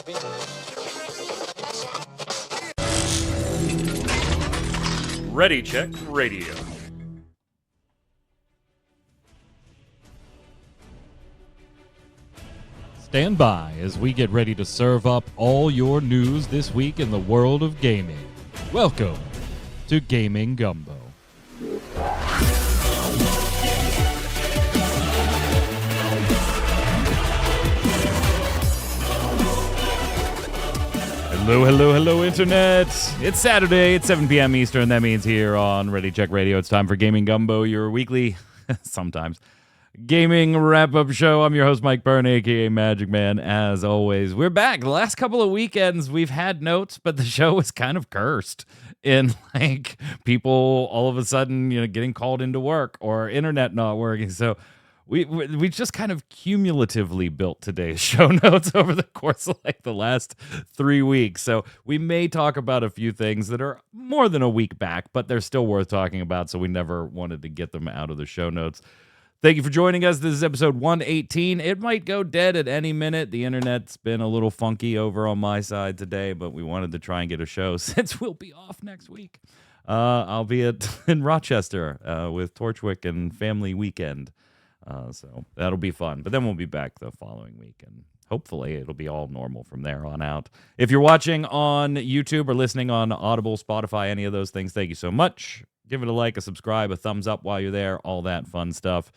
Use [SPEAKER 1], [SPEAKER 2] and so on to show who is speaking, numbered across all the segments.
[SPEAKER 1] Ready Check Radio.
[SPEAKER 2] Stand by as we get ready to serve up all your news this week in the world of gaming. Welcome to Gaming Gumbo. Hello, Internet. It's Saturday, it's 7 p.m. Eastern. That means here on Ready Check Radio, it's time for Gaming Gumbo, your weekly, sometimes, gaming wrap-up show. I'm your host, Mike Byrne, a.k.a. Magic Man. As always, we're back. The last couple of weekends, we've had notes, but the show was kind of cursed in, people all of a sudden, getting called into work or internet not working. So we just kind of cumulatively built today's show notes over the course of the last 3 weeks. So we may talk about a few things that are more than a week back, but they're still worth talking about. So we never wanted to get them out of the show notes. Thank you for joining us. This is episode 118. It might go dead at any minute. The internet's been a little funky over on my side today, but we wanted to try and get a show since we'll be off next week. I'll be in Rochester with Torchwick and Family Weekend. So that'll be fun. But then we'll be back the following week, and hopefully it'll be all normal from there on out. If you're watching on YouTube or listening on Audible, Spotify, any of those things, thank you so much. Give it a like, a subscribe, a thumbs up while you're there, all that fun stuff.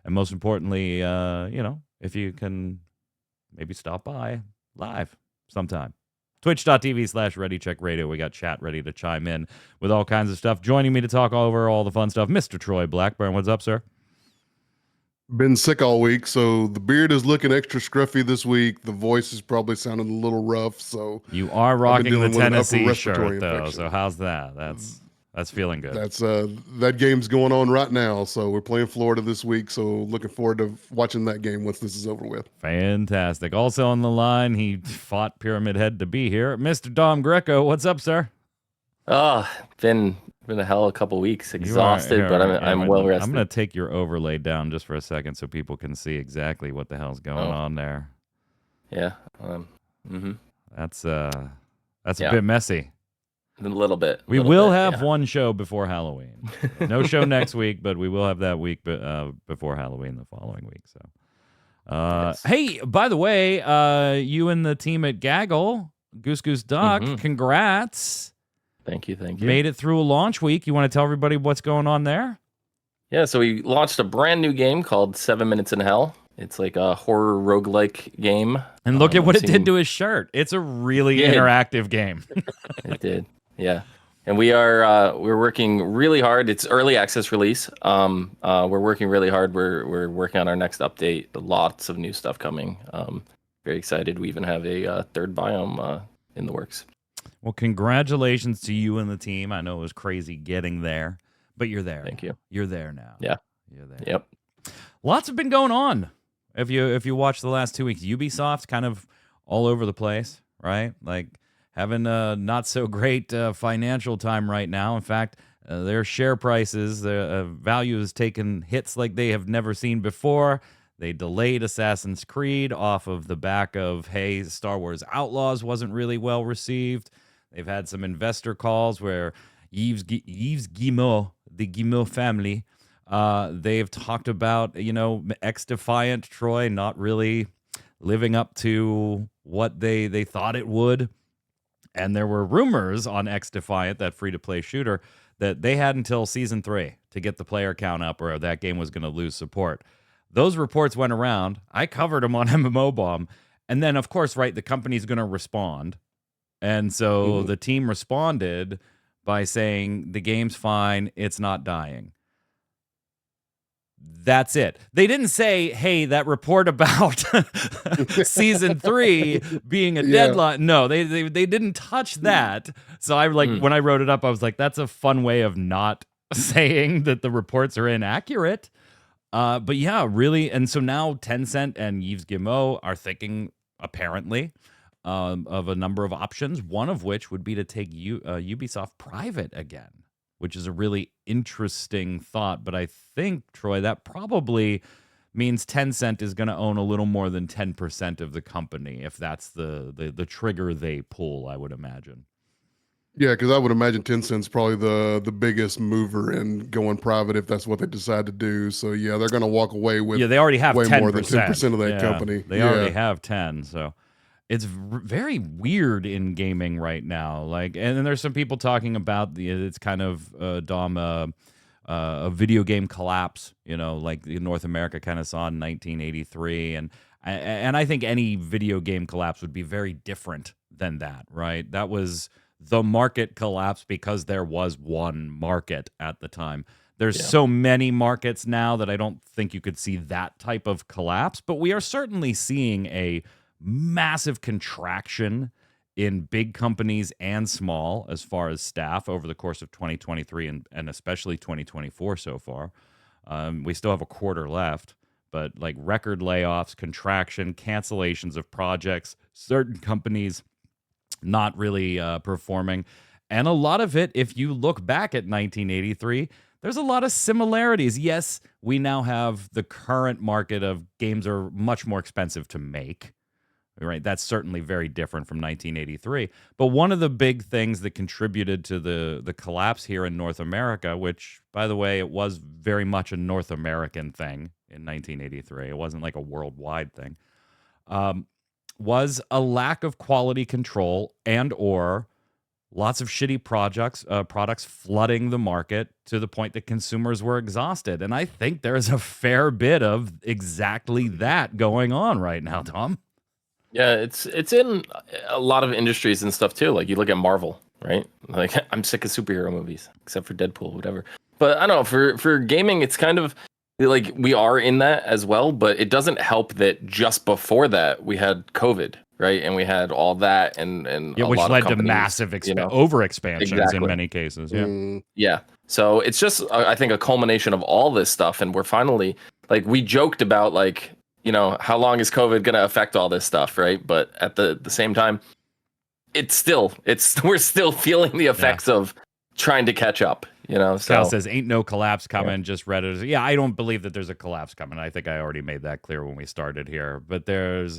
[SPEAKER 2] And most importantly, if you can maybe stop by live sometime. Twitch.tv/Ready Check Radio. We got chat ready to chime in with all kinds of stuff. Joining me to talk over all the fun stuff, Mr. Troy Blackburn. What's up, sir?
[SPEAKER 3] Been sick all week, so the beard is looking extra scruffy this week. The voice is probably sounding a little rough. So
[SPEAKER 2] you are rocking the Tennessee shirt, though.
[SPEAKER 3] Infection.
[SPEAKER 2] So how's that? That's feeling good.
[SPEAKER 3] That's that game's going on right now. So we're playing Florida this week. So looking forward to watching that game once this is over with.
[SPEAKER 2] Fantastic. Also on the line, he fought Pyramid Head to be here, Mr. Dom Greco. What's up, sir?
[SPEAKER 4] Oh, been a hell of a couple weeks. Exhausted, but I'm well rested.
[SPEAKER 2] I'm going to take your overlay down just for a second so people can see exactly what the hell's going on there.
[SPEAKER 4] Yeah.
[SPEAKER 2] That's a bit messy.
[SPEAKER 4] A little bit.
[SPEAKER 2] We will have one show before Halloween. No show next week, but we will have that week before Halloween the following week. So, yes. Hey, by the way, you and the team at Gaggle, Goose Duck, congrats.
[SPEAKER 4] Thank you.
[SPEAKER 2] Made it through a launch week. You want to tell everybody what's going on there?
[SPEAKER 4] Yeah, so we launched a brand new game called 7 Minutes in Hell. It's like a horror roguelike game.
[SPEAKER 2] And look at what it did to his shirt. It's a really interactive game.
[SPEAKER 4] It did, yeah. And we're working really hard. It's early access release. We're working really hard. We're working on our next update. Lots of new stuff coming. Very excited. We even have a third biome in the works.
[SPEAKER 2] Well, congratulations to you and the team. I know it was crazy getting there, but you're there.
[SPEAKER 4] Thank you.
[SPEAKER 2] You're there now.
[SPEAKER 4] Yeah.
[SPEAKER 2] You're there.
[SPEAKER 4] Yep.
[SPEAKER 2] Lots have been going on. If you watch the last 2 weeks, Ubisoft kind of all over the place, right? Like having a not so great financial time right now. In fact, their share prices, their value has taken hits like they have never seen before. They delayed Assassin's Creed off of the back of, hey, Star Wars Outlaws wasn't really well received. They've had some investor calls where Yves Guillemot, the Guillemot family, they've talked about, X-Defiant, Troy, not really living up to what they thought it would. And there were rumors on X-Defiant, that free-to-play shooter, that they had until Season 3 to get the player count up or that game was going to lose support. Those reports went around. I covered them on MMO Bomb. And then, of course, right, the company's going to respond. And so the team responded by saying, the game's fine, it's not dying. That's it. They didn't say, hey, that report about Season 3 being a deadline. No, they didn't touch that. So when I wrote it up, I was like, that's a fun way of not saying that the reports are inaccurate. But yeah, really. And so now Tencent and Yves Guillemot are thinking, apparently, of a number of options, one of which would be to take Ubisoft private again, which is a really interesting thought. But I think, Troy, that probably means Tencent is going to own a little more than 10% of the company, if that's the trigger they pull, I would imagine.
[SPEAKER 3] Yeah, because I would imagine Tencent's probably the biggest mover in going private if that's what they decide to do. So yeah, they're going to walk away with
[SPEAKER 2] Yeah, they already have
[SPEAKER 3] way
[SPEAKER 2] 10%.
[SPEAKER 3] more than 10% of that
[SPEAKER 2] Yeah,
[SPEAKER 3] company.
[SPEAKER 2] They already have 10, so it's very weird in gaming right now. Like, and then there's some people talking about it's kind of a video game collapse, like North America kind of saw in 1983, and I think any video game collapse would be very different than that, right? That was the market collapse because there was one market at the time. There's so many markets now that I don't think you could see that type of collapse, but we are certainly seeing a massive contraction in big companies and small as far as staff over the course of 2023 and especially 2024 so far. We still have a quarter left, but like record layoffs, contraction, cancellations of projects, certain companies not really performing. And a lot of it, if you look back at 1983, there's a lot of similarities. Yes, we now have the current market of games are much more expensive to make. Right, that's certainly very different from 1983. But one of the big things that contributed to the collapse here in North America, which, by the way, it was very much a North American thing in 1983. It wasn't like a worldwide thing. Was a lack of quality control and/or lots of shitty products flooding the market to the point that consumers were exhausted. And I think there's a fair bit of exactly that going on right now, Tom.
[SPEAKER 4] Yeah, it's in a lot of industries and stuff too. Like you look at Marvel, right? Like I'm sick of superhero movies, except for Deadpool, whatever. But I don't know, for gaming, it's kind of like we are in that as well, but it doesn't help that just before that we had COVID, right? And we had all that and
[SPEAKER 2] which
[SPEAKER 4] lot
[SPEAKER 2] led
[SPEAKER 4] of
[SPEAKER 2] to massive over expansions in many cases. Yeah.
[SPEAKER 4] Yeah. So it's just I think a culmination of all this stuff, and we're finally like we joked about like how long is COVID going to affect all this stuff, right? But at the same time, we're still feeling the effects of trying to catch up. So
[SPEAKER 2] Cal says, ain't no collapse coming, just Reddit. Yeah, I don't believe that there's a collapse coming. I think I already made that clear when we started here. But there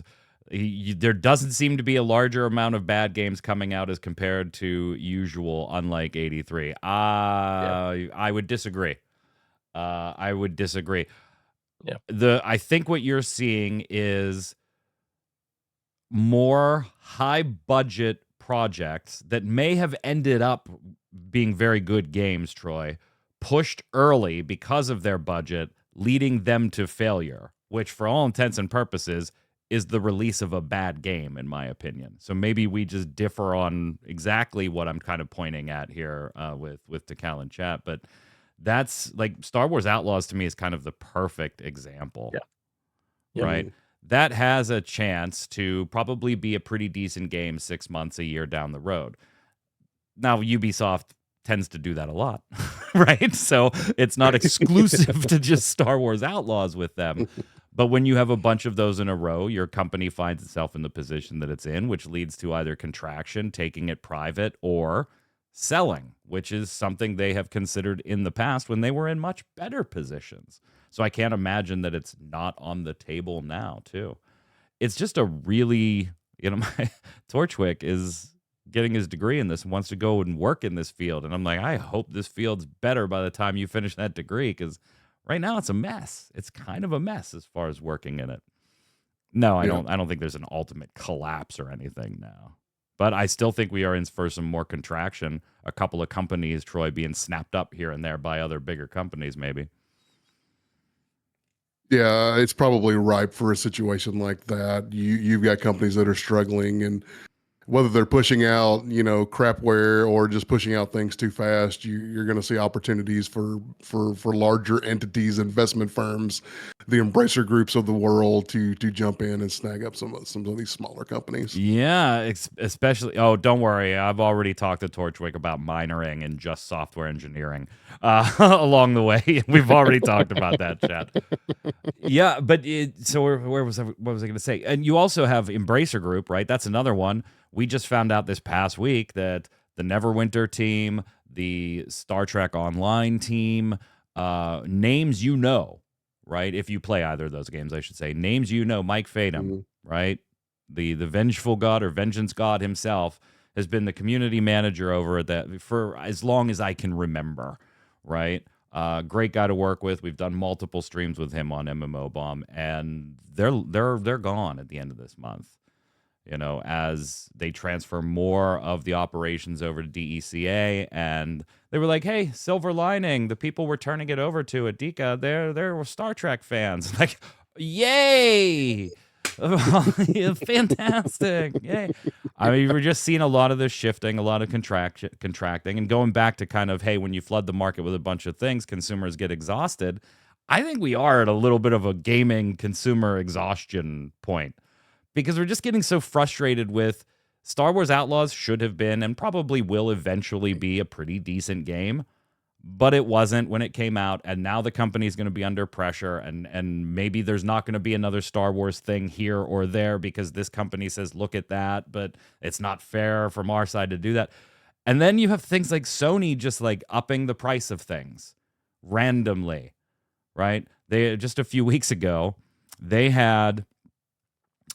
[SPEAKER 2] doesn't seem to be a larger amount of bad games coming out as compared to usual, unlike 83. I would disagree. Yeah. I think what you're seeing is more high budget projects that may have ended up being very good games, Troy, pushed early because of their budget, leading them to failure, which for all intents and purposes is the release of a bad game, in my opinion. So maybe we just differ on exactly what I'm kind of pointing at here with Takal and chat, but that's like Star Wars Outlaws to me is kind of the perfect example.
[SPEAKER 4] Yeah.
[SPEAKER 2] Right? That has a chance to probably be a pretty decent game 6 months, a year down the road. Now, Ubisoft tends to do that a lot, right? So it's not exclusive to just Star Wars Outlaws with them. But when you have a bunch of those in a row, your company finds itself in the position that it's in, which leads to either contraction, taking it private, or selling, which is something they have considered in the past when they were in much better positions. So I can't imagine that it's not on the table now, too. It's just a really, my Torchwick is getting his degree in this and wants to go and work in this field. And I'm like, I hope this field's better by the time you finish that degree, because right now it's a mess. It's kind of a mess as far as working in it. No, I don't think there's an ultimate collapse or anything now. But I still think we are in for some more contraction. A couple of companies, Troy, being snapped up here and there by other bigger companies, maybe.
[SPEAKER 3] Yeah, it's probably ripe for a situation like that. You've got companies that are struggling, and whether they're pushing out, crapware or just pushing out things too fast, you're going to see opportunities for larger entities, investment firms, the embracer groups of the world to jump in and snag up some of these smaller companies.
[SPEAKER 2] Yeah, especially. Oh, don't worry, I've already talked to Torchwick about minoring and just software engineering along the way. We've already talked about that, chat. Yeah, but so where was what was I going to say? And you also have Embracer Group, right? That's another one. We just found out this past week that the Neverwinter team, the Star Trek Online team, names right? If you play either of those games, I should say. Names you know, Mike Fatum, right? The vengeful god or vengeance god himself has been the community manager over at that for as long as I can remember, right? Great guy to work with. We've done multiple streams with him on MMO Bomb, and they're gone at the end of this month. You know, as they transfer more of the operations over to DECA, and they were like, "Hey, silver lining, the people we're turning it over to at DECA, they're Star Trek fans." Like, yay! Fantastic! Yay! I mean, we're just seeing a lot of this shifting, a lot of contracting, and going back to kind of, hey, when you flood the market with a bunch of things, consumers get exhausted. I think we are at a little bit of a gaming consumer exhaustion point, because we're just getting so frustrated with Star Wars Outlaws should have been and probably will eventually be a pretty decent game, but it wasn't when it came out, and now the company's going to be under pressure, and maybe there's not going to be another Star Wars thing here or there because this company says, look at that, but it's not fair from our side to do that. And then you have things like Sony just like upping the price of things randomly, right? They just a few weeks ago, they had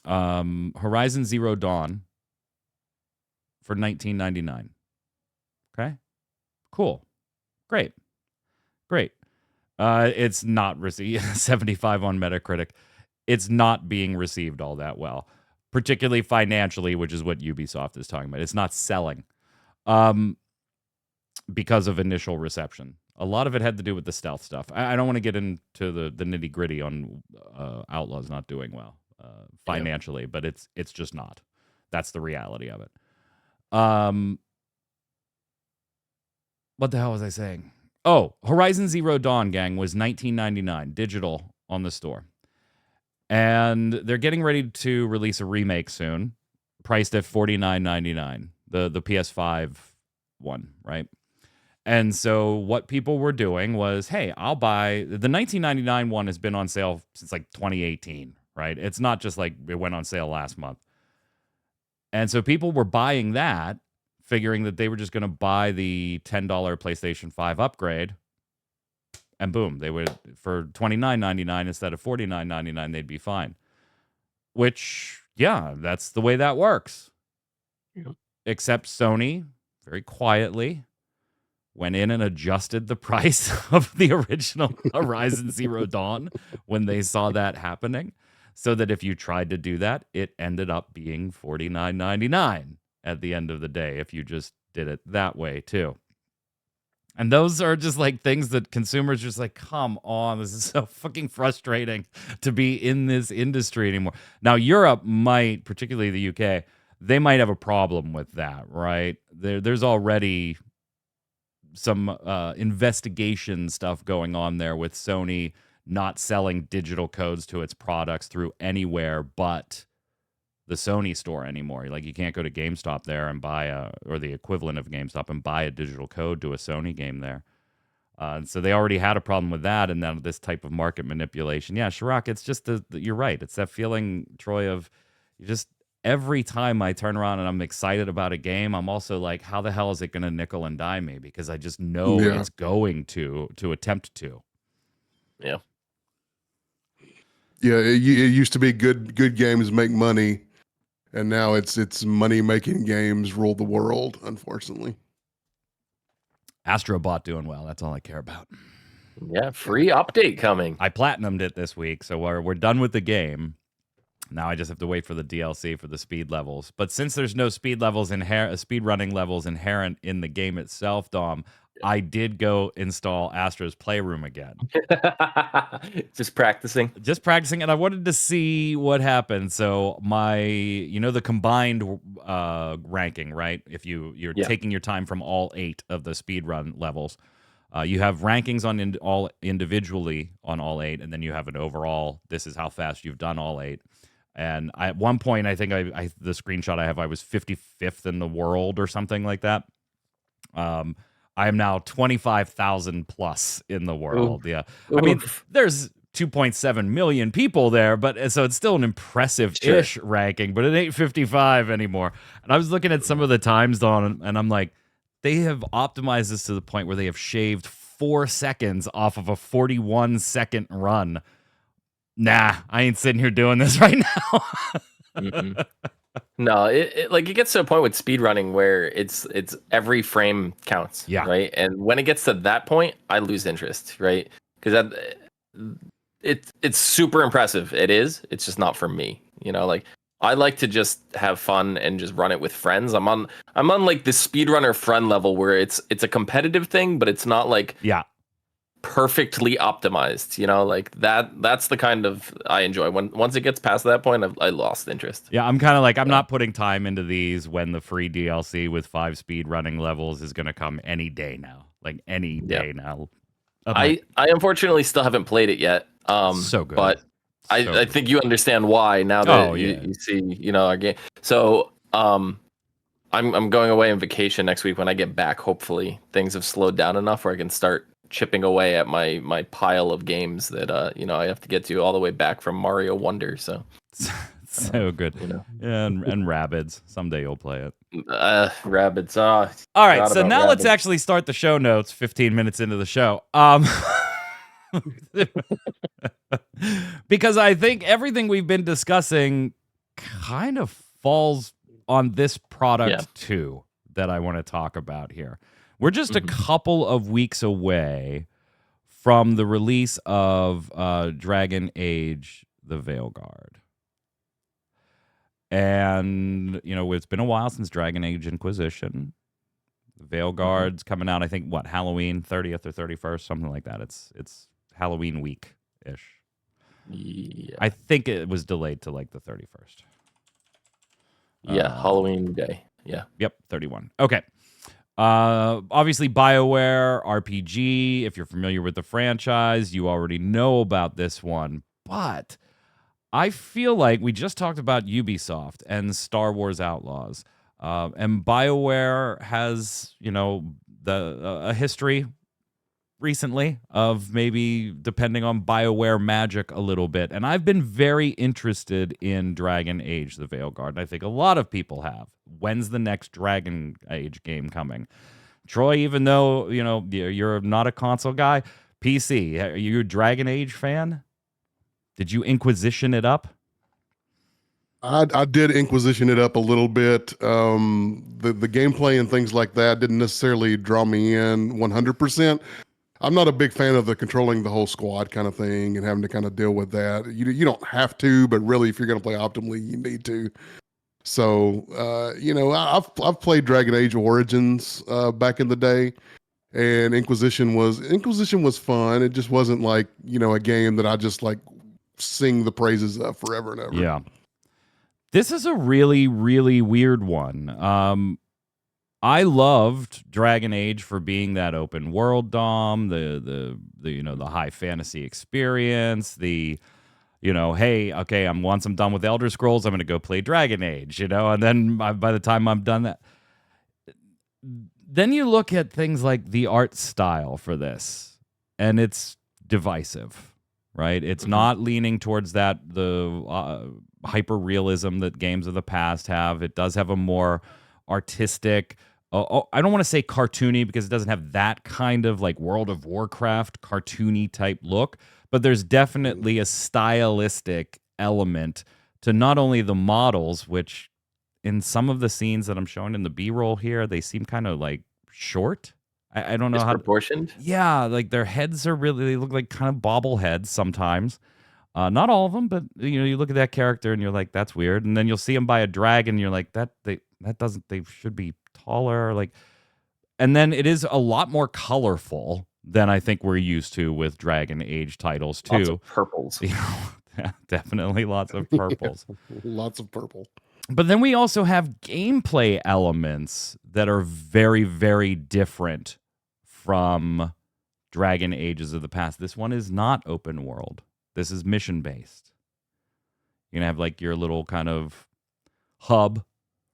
[SPEAKER 2] Horizon Zero Dawn for $19.99. Okay, cool, great. It's not received 75 on Metacritic. It's not being received all that well, particularly financially, which is what Ubisoft is talking about. It's not selling because of initial reception. A lot of it had to do with the stealth stuff. I don't want to get into the nitty gritty on Outlaws not doing well financially, but it's just not. That's the reality of it. What the hell was I saying? Oh, Horizon Zero Dawn, gang, was $19.99 digital on the store. And they're getting ready to release a remake soon, priced at $49.99, the PS5 one, right? And so what people were doing was, hey, I'll buy the $19.99 one has been on sale since like 2018, right? It's not just like it went on sale last month. And so people were buying that, figuring that they were just going to buy the $10 PlayStation 5 upgrade, and boom, they would, for $29.99 instead of $49.99, they'd be fine. Which, yeah, that's the way that works.
[SPEAKER 3] Yep.
[SPEAKER 2] Except Sony, very quietly, went in and adjusted the price of the original Horizon Zero Dawn when they saw that happening, so that if you tried to do that, it ended up being $49.99 at the end of the day if you just did it that way too. And those are just like things that consumers just like, come on, this is so fucking frustrating to be in this industry anymore. Now, Europe might, particularly the UK, they might have a problem with that, right? There's already some investigation stuff going on there with Sony not selling digital codes to its products through anywhere but the Sony store anymore. Like, you can't go to GameStop there and buy or the equivalent of GameStop and buy a digital code to a Sony game there. And so they already had a problem with that, and then this type of market manipulation. Yeah, Shirok, it's just you're right. It's that feeling, Troy, of you just every time I turn around and I'm excited about a game, I'm also like, how the hell is it going to nickel and dime me? Because I just know it's going to attempt to.
[SPEAKER 4] Yeah.
[SPEAKER 3] Yeah, it used to be good games make money, and now it's money-making games rule the world, unfortunately.
[SPEAKER 2] Astrobot doing well. That's all I care about.
[SPEAKER 4] Yeah, free update coming.
[SPEAKER 2] I platinumed it this week, so we're done with the game. Now I just have to wait for the DLC for the speed levels. But since there's no speed running levels inherent in the game itself, Dom, I did go install Astro's Playroom again.
[SPEAKER 4] Just practicing,
[SPEAKER 2] and I wanted to see what happened. So the combined ranking, right? If you're taking your time from all 8 of the speedrun levels, you have rankings on all individually on all 8, and then you have an overall. This is how fast you've done all 8. And at one point, I think the screenshot I have, I was 55th in the world or something like that. I am now 25,000 plus in the world. Ooh. Yeah. Ooh. I mean, there's 2.7 million people there, but so it's still an impressive-ish ranking, but it ain't 55 anymore. And I was looking at some of the times, Don, and I'm like, they have optimized this to the point where they have shaved 4 seconds off of a 41-second run Nah, I ain't sitting here doing this right now.
[SPEAKER 4] Mm-mm. No, it gets to a point with speedrunning where it's every frame counts,
[SPEAKER 2] Yeah.
[SPEAKER 4] right? And when it gets to that point, I lose interest, right? Because it's super impressive. It is. It's just not for me. Like I like to just have fun and just run it with friends. I'm on like the speedrunner friend level where it's a competitive thing, but it's not like
[SPEAKER 2] Yeah.
[SPEAKER 4] perfectly optimized. Like that's the kind of I enjoy. Once it gets past that point, I lost interest.
[SPEAKER 2] Yeah, I'm kind of like, I'm not putting time into these when the free DLC with 5 speed running levels is going to come any day now. Like any day now.
[SPEAKER 4] I unfortunately still haven't played it yet.
[SPEAKER 2] So good.
[SPEAKER 4] But I think you understand why now that you see, our game. So I'm going away on vacation next week. When I get back, hopefully things have slowed down enough where I can start chipping away at my pile of games that I have to get to all the way back from Mario Wonder. So
[SPEAKER 2] so good. Yeah, and Rabbids. Someday you'll play it.
[SPEAKER 4] Rabbids.
[SPEAKER 2] All right, so now let's actually start the show notes 15 minutes into the show. Because I think everything we've been discussing kind of falls on this product too that I want to talk about here. We're just a couple of weeks away from the release of Dragon Age: The Veilguard. And, it's been a while since Dragon Age Inquisition. Veilguard's coming out, I think, Halloween 30th or 31st, something like that. It's Halloween week-ish.
[SPEAKER 4] Yeah.
[SPEAKER 2] I think it was delayed to, like, the 31st.
[SPEAKER 4] Yeah, Halloween day. Yeah.
[SPEAKER 2] Yep, 31. Okay. Obviously, BioWare, RPG. If you're familiar with the franchise, you already know about this one. But I feel like we just talked about Ubisoft and Star Wars Outlaws. And BioWare has, a history recently of maybe depending on BioWare magic a little bit. And I've been very interested in Dragon Age: The Veilguard. And I think a lot of people have. When's the next Dragon Age game coming? Troy, even though, you're not a console guy, PC, are you a Dragon Age fan? Did you Inquisition it up?
[SPEAKER 3] I did Inquisition it up a little bit. The gameplay and things like that didn't necessarily draw me in 100%. I'm not a big fan of the controlling the whole squad kind of thing and having to kind of deal with that. You don't have to, but really, if you're going to play optimally, you need to. So, I've played Dragon Age Origins back in the day, and Inquisition was fun. It just wasn't like, a game that I just like sing the praises of forever and ever.
[SPEAKER 2] Yeah. This is a really, really weird one. I loved Dragon Age for being that open world dom, the high fantasy experience, hey, okay, once I'm done with Elder Scrolls, I'm going to go play Dragon Age, and then by the time I'm done that, then you look at things like the art style for this, and it's divisive, right? It's not leaning towards the hyper realism that games of the past have. It does have a more artistic, I don't want to say cartoony because it doesn't have that kind of like World of Warcraft cartoony type look, but there's definitely a stylistic element to not only the models, which in some of the scenes that I'm showing in the B-roll here, they seem kind of like short. I don't know how
[SPEAKER 4] proportioned.
[SPEAKER 2] Yeah, like their heads they look like kind of bobbleheads sometimes. Not all of them, but you look at that character and you're like, that's weird. And then you'll see them by a dragon, and you're like, they should be taller. Like, and then it is a lot more colorful than I think we're used to with Dragon Age titles too.
[SPEAKER 4] Lots of purples.
[SPEAKER 2] Definitely lots of purples.
[SPEAKER 3] Lots of purple.
[SPEAKER 2] But then we also have gameplay elements that are very, very different from Dragon Ages of the past. This one is not open world. This is mission based. You're going to have like your little kind of hub,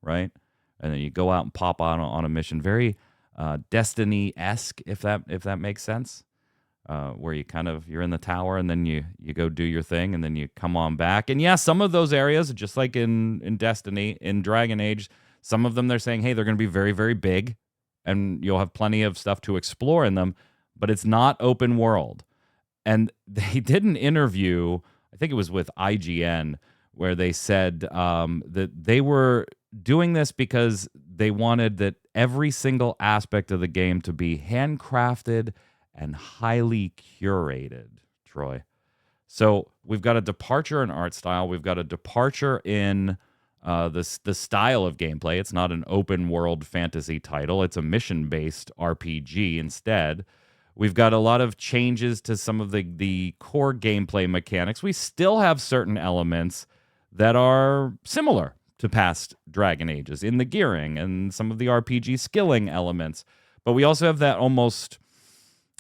[SPEAKER 2] right? And then you go out and pop on a mission. Very Destiny-esque, if that makes sense. Where you're in the tower and then you go do your thing and then you come on back. And yeah, some of those areas, just like in Destiny, in Dragon Age, some of them they're saying, hey, they're going to be very, very big and you'll have plenty of stuff to explore in them, but it's not open world. And they did an interview, I I think it was with IGN, where they said that they were doing this because they wanted that every single aspect of the game to be handcrafted and highly curated, Troy. So we've got a departure in art style. We've got a departure in the style of gameplay. It's not an open world fantasy title. It's a mission-based RPG instead. We've got a lot of changes to some of the core gameplay mechanics. We still have certain elements that are similar to past Dragon Ages in the gearing and some of the RPG skilling elements. But we also have that almost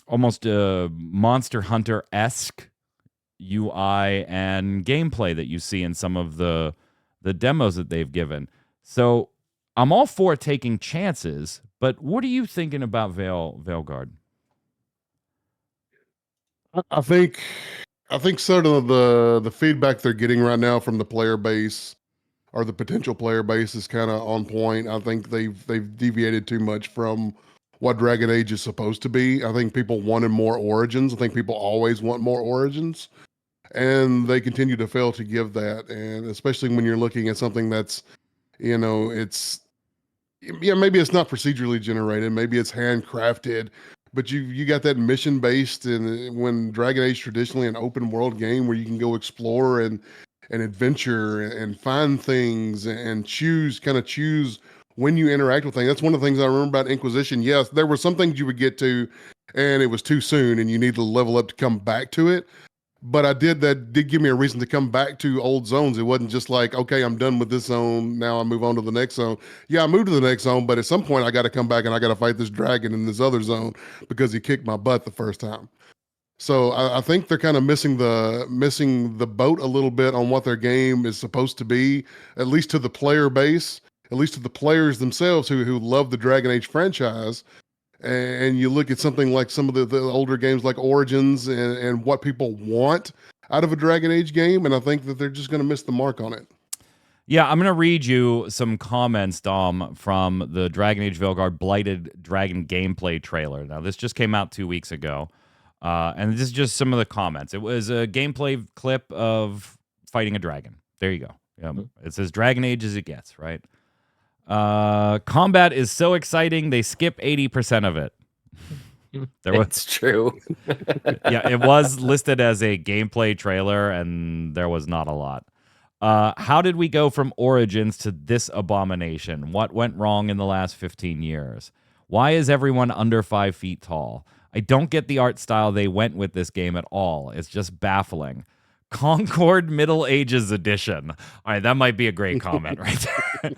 [SPEAKER 2] Monster Hunter-esque UI and gameplay that you see in some of the demos that they've given. So I'm all for taking chances, but what are you thinking about Veilguard?
[SPEAKER 3] I think sort of the feedback they're getting right now from the player base or the potential player base is kind of on point. I think they've deviated too much from what Dragon Age is supposed to be. I think people wanted more Origins. I think people always want more Origins, and they continue to fail to give that. And especially when you're looking at something that's, it's maybe it's not procedurally generated, maybe it's handcrafted, but you got that mission based. And when Dragon Age traditionally an open world game where you can go explore and adventure and find things and choose when you interact with things. That's one of the things I remember about Inquisition. Yes, there were some things you would get to and it was too soon and you need to level up to come back to it. But that did give me a reason to come back to old zones. It wasn't just like, okay, I'm done with this zone. Now I move on to the next zone. Yeah, I moved to the next zone, but at some point I got to come back and I got to fight this dragon in this other zone because he kicked my butt the first time. So I think they're kind of missing the boat a little bit on what their game is supposed to be, at least to the player base, at least to the players themselves who love the Dragon Age franchise. And you look at something like some of the older games like Origins and what people want out of a Dragon Age game, and I think that they're just going to miss the mark on it.
[SPEAKER 2] Yeah, I'm going to read you some comments, Dom, from the Dragon Age Veilguard Blighted Dragon gameplay trailer. Now, this just came out 2 weeks ago, and this is just some of the comments. It was a gameplay clip of fighting a dragon. There you go. It's as Dragon Age as it gets, right? Combat is so exciting, they skip 80% of it.
[SPEAKER 4] It's true.
[SPEAKER 2] Yeah, it was listed as a gameplay trailer, and there was not a lot. How did we go from Origins to this abomination? What went wrong in the last 15 years? Why is everyone under 5 feet tall? I don't get the art style they went with this game at all. It's just baffling. Concord Middle Ages Edition. All right, that might be a great comment right there.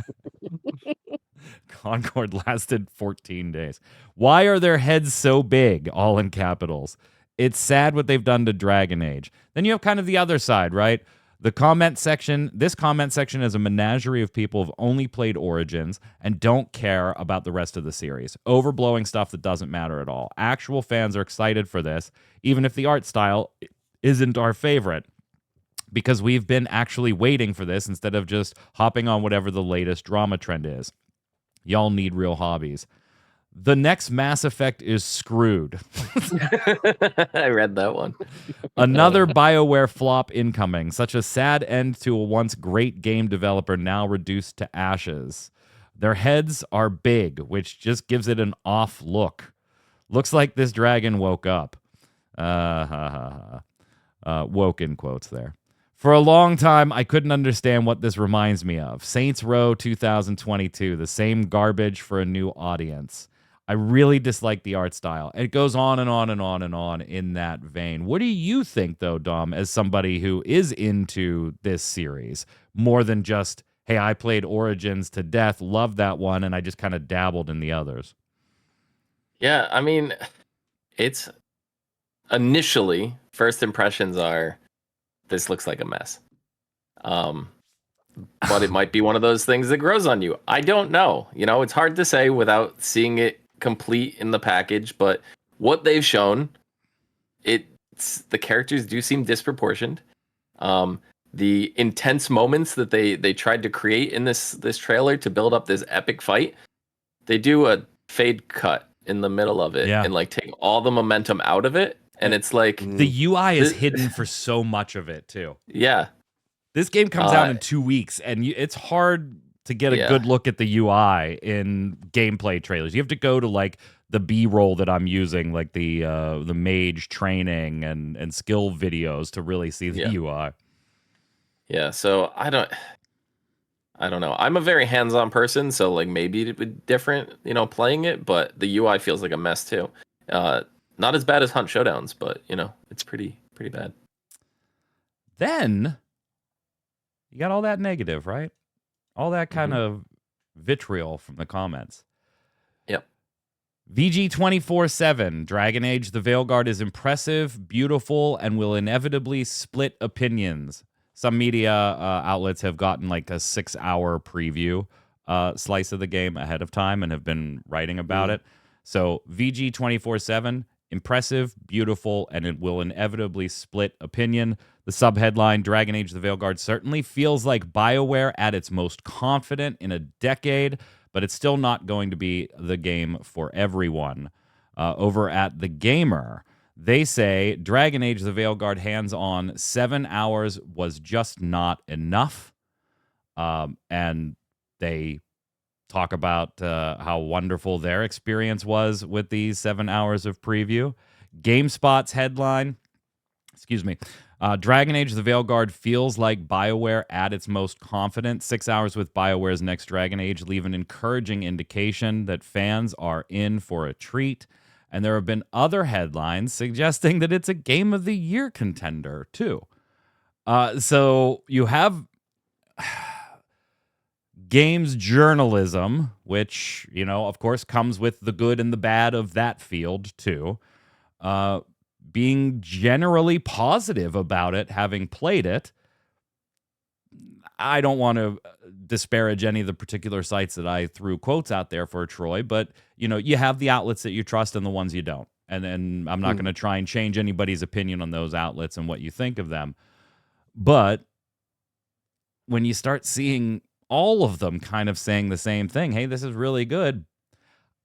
[SPEAKER 2] Concord lasted 14 days. Why are their heads so big? All in capitals. It's sad what they've done to Dragon Age. Then you have kind of the other side, right? The comment section, this comment section is a menagerie of people who've only played Origins and don't care about the rest of the series. Overblowing stuff that doesn't matter at all. Actual fans are excited for this, even if the art style isn't our favorite, because we've been actually waiting for this instead of just hopping on whatever the latest drama trend is. Y'all need real hobbies. The next Mass Effect is screwed.
[SPEAKER 4] I read that one.
[SPEAKER 2] Another BioWare flop incoming. Such a sad end to a once great game developer now reduced to ashes. Their heads are big, which just gives it an off look. Looks like this dragon woke up. Woke in quotes there. For a long time, I couldn't understand what this reminds me of. Saints Row 2022, the same garbage for a new audience. I really dislike the art style. It goes on and on and on and on in that vein. What do you think, though, Dom, as somebody who is into this series, more than just, hey, I played Origins to death, loved that one, and I just kind of dabbled in the others?
[SPEAKER 4] Yeah, I mean, it's initially, first impressions are, this looks like a mess. But it might be one of those things that grows on you. I don't know. It's hard to say without seeing it complete in the package, but what they've shown, the characters do seem disproportioned. The intense moments that they tried to create in this trailer to build up this epic fight, they do a fade cut in the middle of it and take all the momentum out of it, and it's like
[SPEAKER 2] the UI is hidden for so much of it too.
[SPEAKER 4] Yeah.
[SPEAKER 2] This game comes out in 2 weeks, and it's hard to get a good look at the UI in gameplay trailers. You have to go to like the B-roll that I'm using, like the mage training and skill videos to really see the UI.
[SPEAKER 4] Yeah, so I don't know. I'm a very hands-on person, so like maybe it would be different, playing it, but the UI feels like a mess too. Not as bad as Hunt Showdowns, but it's pretty bad.
[SPEAKER 2] Then you got all that negative, right? All that kind of vitriol from the comments.
[SPEAKER 4] Yep.
[SPEAKER 2] VG247, Dragon Age the Veilguard is impressive, beautiful, and will inevitably split opinions. Some media outlets have gotten like a 6-hour preview slice of the game ahead of time and have been writing about it. So VG247, impressive, beautiful, and it will inevitably split opinion. The subheadline, Dragon Age the Veilguard certainly feels like BioWare at its most confident in a decade, but it's still not going to be the game for everyone. Over at The Gamer, they say Dragon Age the Veilguard hands-on 7 hours was just not enough. And they talk about how wonderful their experience was with these 7 hours of preview. GameSpot's headline, Dragon Age the Veilguard feels like BioWare at its most confident. 6 hours with BioWare's next Dragon Age leave an encouraging indication that fans are in for a treat. And there have been other headlines suggesting that it's a Game of the Year contender, too. So you have games journalism, which, of course, comes with the good and the bad of that field, too. Being generally positive about it, having played it. I don't want to disparage any of the particular sites that I threw quotes out there for, Troy, but, you have the outlets that you trust and the ones you don't. And then I'm not going to try and change anybody's opinion on those outlets and what you think of them. But when you start seeing all of them kind of saying the same thing, hey, this is really good,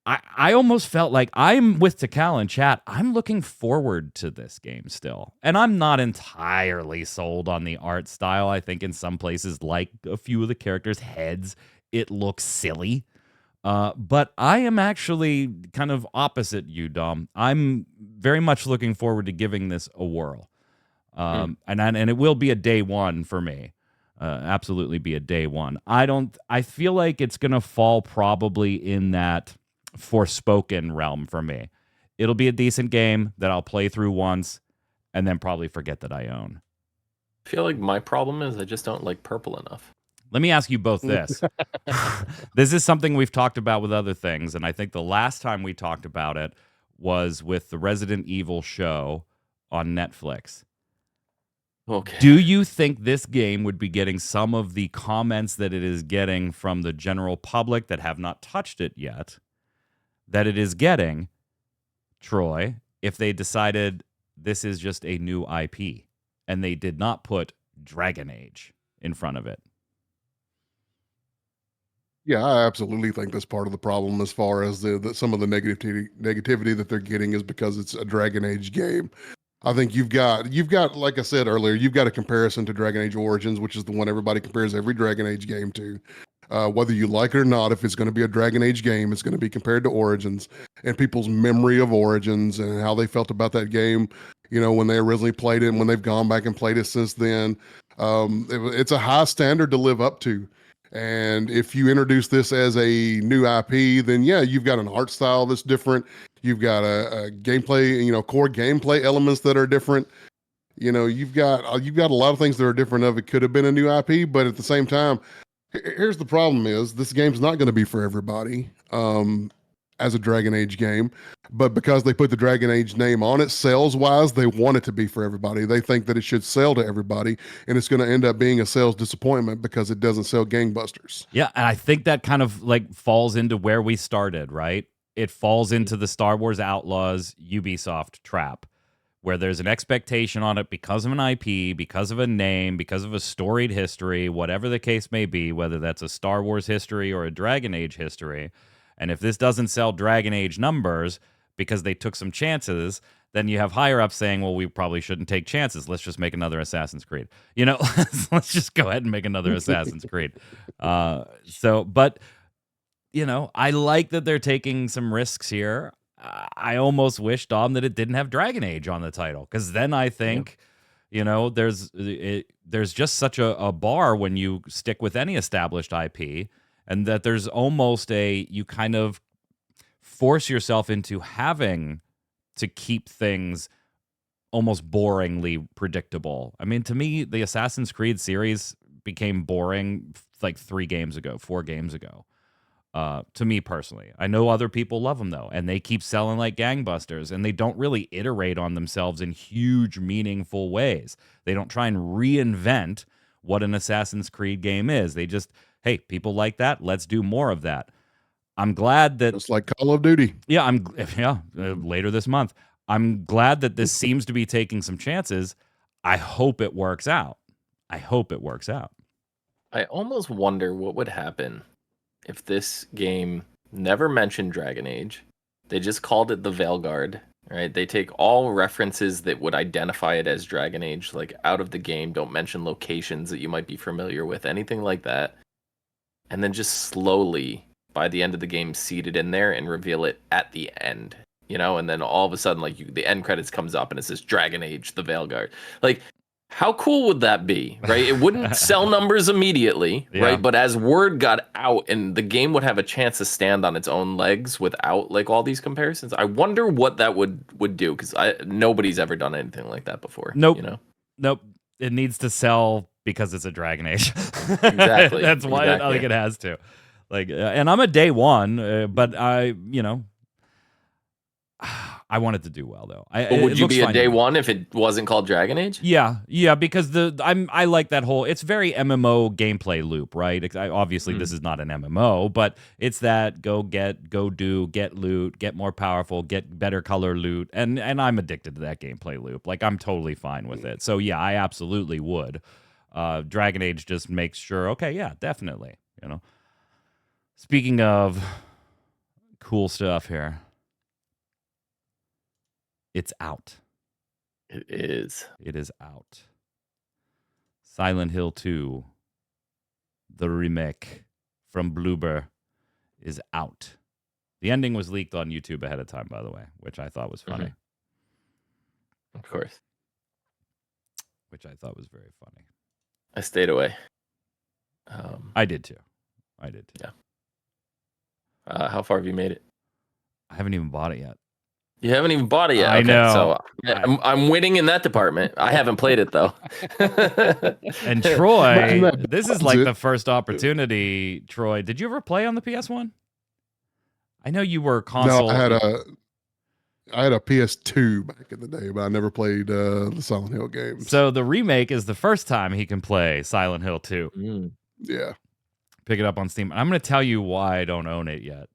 [SPEAKER 2] I almost felt like I'm with Takal in chat. I'm looking forward to this game still. And I'm not entirely sold on the art style. I think in some places, like a few of the characters' heads, it looks silly. But I am actually kind of opposite you, Dom. I'm very much looking forward to giving this a whirl. And it will be a day one for me. Absolutely be a day one. I feel like it's going to fall probably in that Forspoken realm for me. It'll be a decent game that I'll play through once and then probably forget that I own.
[SPEAKER 4] I feel like my problem is I just don't like purple enough.
[SPEAKER 2] Let me ask you both this. This is something we've talked about with other things, and I think the last time we talked about it was with the Resident Evil show on Netflix.
[SPEAKER 4] Okay.
[SPEAKER 2] Do you think this game would be getting some of the comments that it is getting from the general public that have not touched it yet, that it is getting, Troy, if they decided this is just a new IP and they did not put Dragon Age in front of it?
[SPEAKER 3] Yeah, I absolutely think that's part of the problem as far as some of the negativity that they're getting is because it's a Dragon Age game. I think you've got, like I said earlier, you've got a comparison to Dragon Age Origins, which is the one everybody compares every Dragon Age game to. Whether you like it or not, if it's going to be a Dragon Age game, it's going to be compared to Origins and people's memory of Origins and how they felt about that game, when they originally played it and when they've gone back and played it since then. It's a high standard to live up to. And if you introduce this as a new IP, then yeah, you've got an art style that's different. You've got a gameplay, core gameplay elements that are different. You've got a lot of things that are different. It could have been a new IP, but at the same time, here's the problem: is this game's not going to be for everybody as a Dragon Age game, but because they put the Dragon Age name on it, sales wise, they want it to be for everybody. They think that it should sell to everybody, and it's going to end up being a sales disappointment because it doesn't sell gangbusters.
[SPEAKER 2] Yeah, and I think that kind of like falls into where we started, right? It falls into the Star Wars Outlaws Ubisoft trap, where there's an expectation on it because of an IP, because of a name, because of a storied history, whatever the case may be, whether that's a Star Wars history or a Dragon Age history. And if this doesn't sell Dragon Age numbers, because they took some chances. Then you have higher ups saying, well, we probably shouldn't take chances. Let's just make another Assassin's Creed. You know, let's just go ahead and make another Assassin's Creed. But, you know, I like that they're taking some risks here. I almost wish, Dom, that it didn't have Dragon Age on the title, because then I think, you know, there's just such a bar when you stick with any established IP, and that there's almost you kind of force yourself into having to keep things almost boringly predictable. I mean, to me, the Assassin's Creed series became boring like 4 games ago. To me personally. I know other people love them, though, and they keep selling like gangbusters, and they don't really iterate on themselves in huge, meaningful ways. They don't try and reinvent what an Assassin's Creed game is. They just, hey, people like that, let's do more of that. I'm glad that
[SPEAKER 3] It's like Call of Duty.
[SPEAKER 2] Yeah, later this month. I'm glad that this seems to be taking some chances. I hope it works out. I
[SPEAKER 4] almost wonder what would happen if this game never mentioned Dragon Age. They just called it the Veilguard, right? They take all references that would identify it as Dragon Age, like out of the game, don't mention locations that you might be familiar with, anything like that. And then just slowly, by the end of the game, seed it in there and reveal it at the end, you know? And then all of a sudden, like, the end credits comes up and it says Dragon Age, the Veilguard. Like, how cool would that be, right? It wouldn't sell numbers immediately, right? But as word got out and the game would have a chance to stand on its own legs without, like, all these comparisons, I wonder what that would do, because nobody's ever done anything like that before.
[SPEAKER 2] Nope.
[SPEAKER 4] You know?
[SPEAKER 2] Nope. It needs to sell because it's a Dragon Age.
[SPEAKER 4] Exactly.
[SPEAKER 2] That's why I think it has to. Like, and I'm a day one, but I want it to do well, though.
[SPEAKER 4] But would you be a day one if it wasn't called Dragon Age?
[SPEAKER 2] Yeah, because I like that whole. It's very MMO gameplay loop, right? Obviously, this is not an MMO, but it's that go do, get loot, get more powerful, get better color loot, and I'm addicted to that gameplay loop. Like, I'm totally fine with it. So yeah, I absolutely would. Dragon Age just makes sure. Okay, yeah, definitely. You know. Speaking of cool stuff here. It's out.
[SPEAKER 4] It is.
[SPEAKER 2] It is out. Silent Hill 2, the remake from Bloober, is out. The ending was leaked on YouTube ahead of time, by the way, which I thought was funny.
[SPEAKER 4] Of course.
[SPEAKER 2] Which I thought was very funny.
[SPEAKER 4] I stayed away.
[SPEAKER 2] I did too.
[SPEAKER 4] Yeah. How far have you made it?
[SPEAKER 2] I haven't even bought it yet.
[SPEAKER 4] You haven't even bought it yet.
[SPEAKER 2] I know.
[SPEAKER 4] So I'm winning in that department. I haven't played it though.
[SPEAKER 2] And Troy, this is like the first opportunity. Troy, did you ever play on the PS1? I know you were console.
[SPEAKER 3] No, I had a PS2 back in the day, but I never played the Silent Hill games.
[SPEAKER 2] So the remake is the first time he can play Silent Hill 2.
[SPEAKER 3] Yeah.
[SPEAKER 2] Pick it up on Steam. I'm going to tell you why I don't own it yet.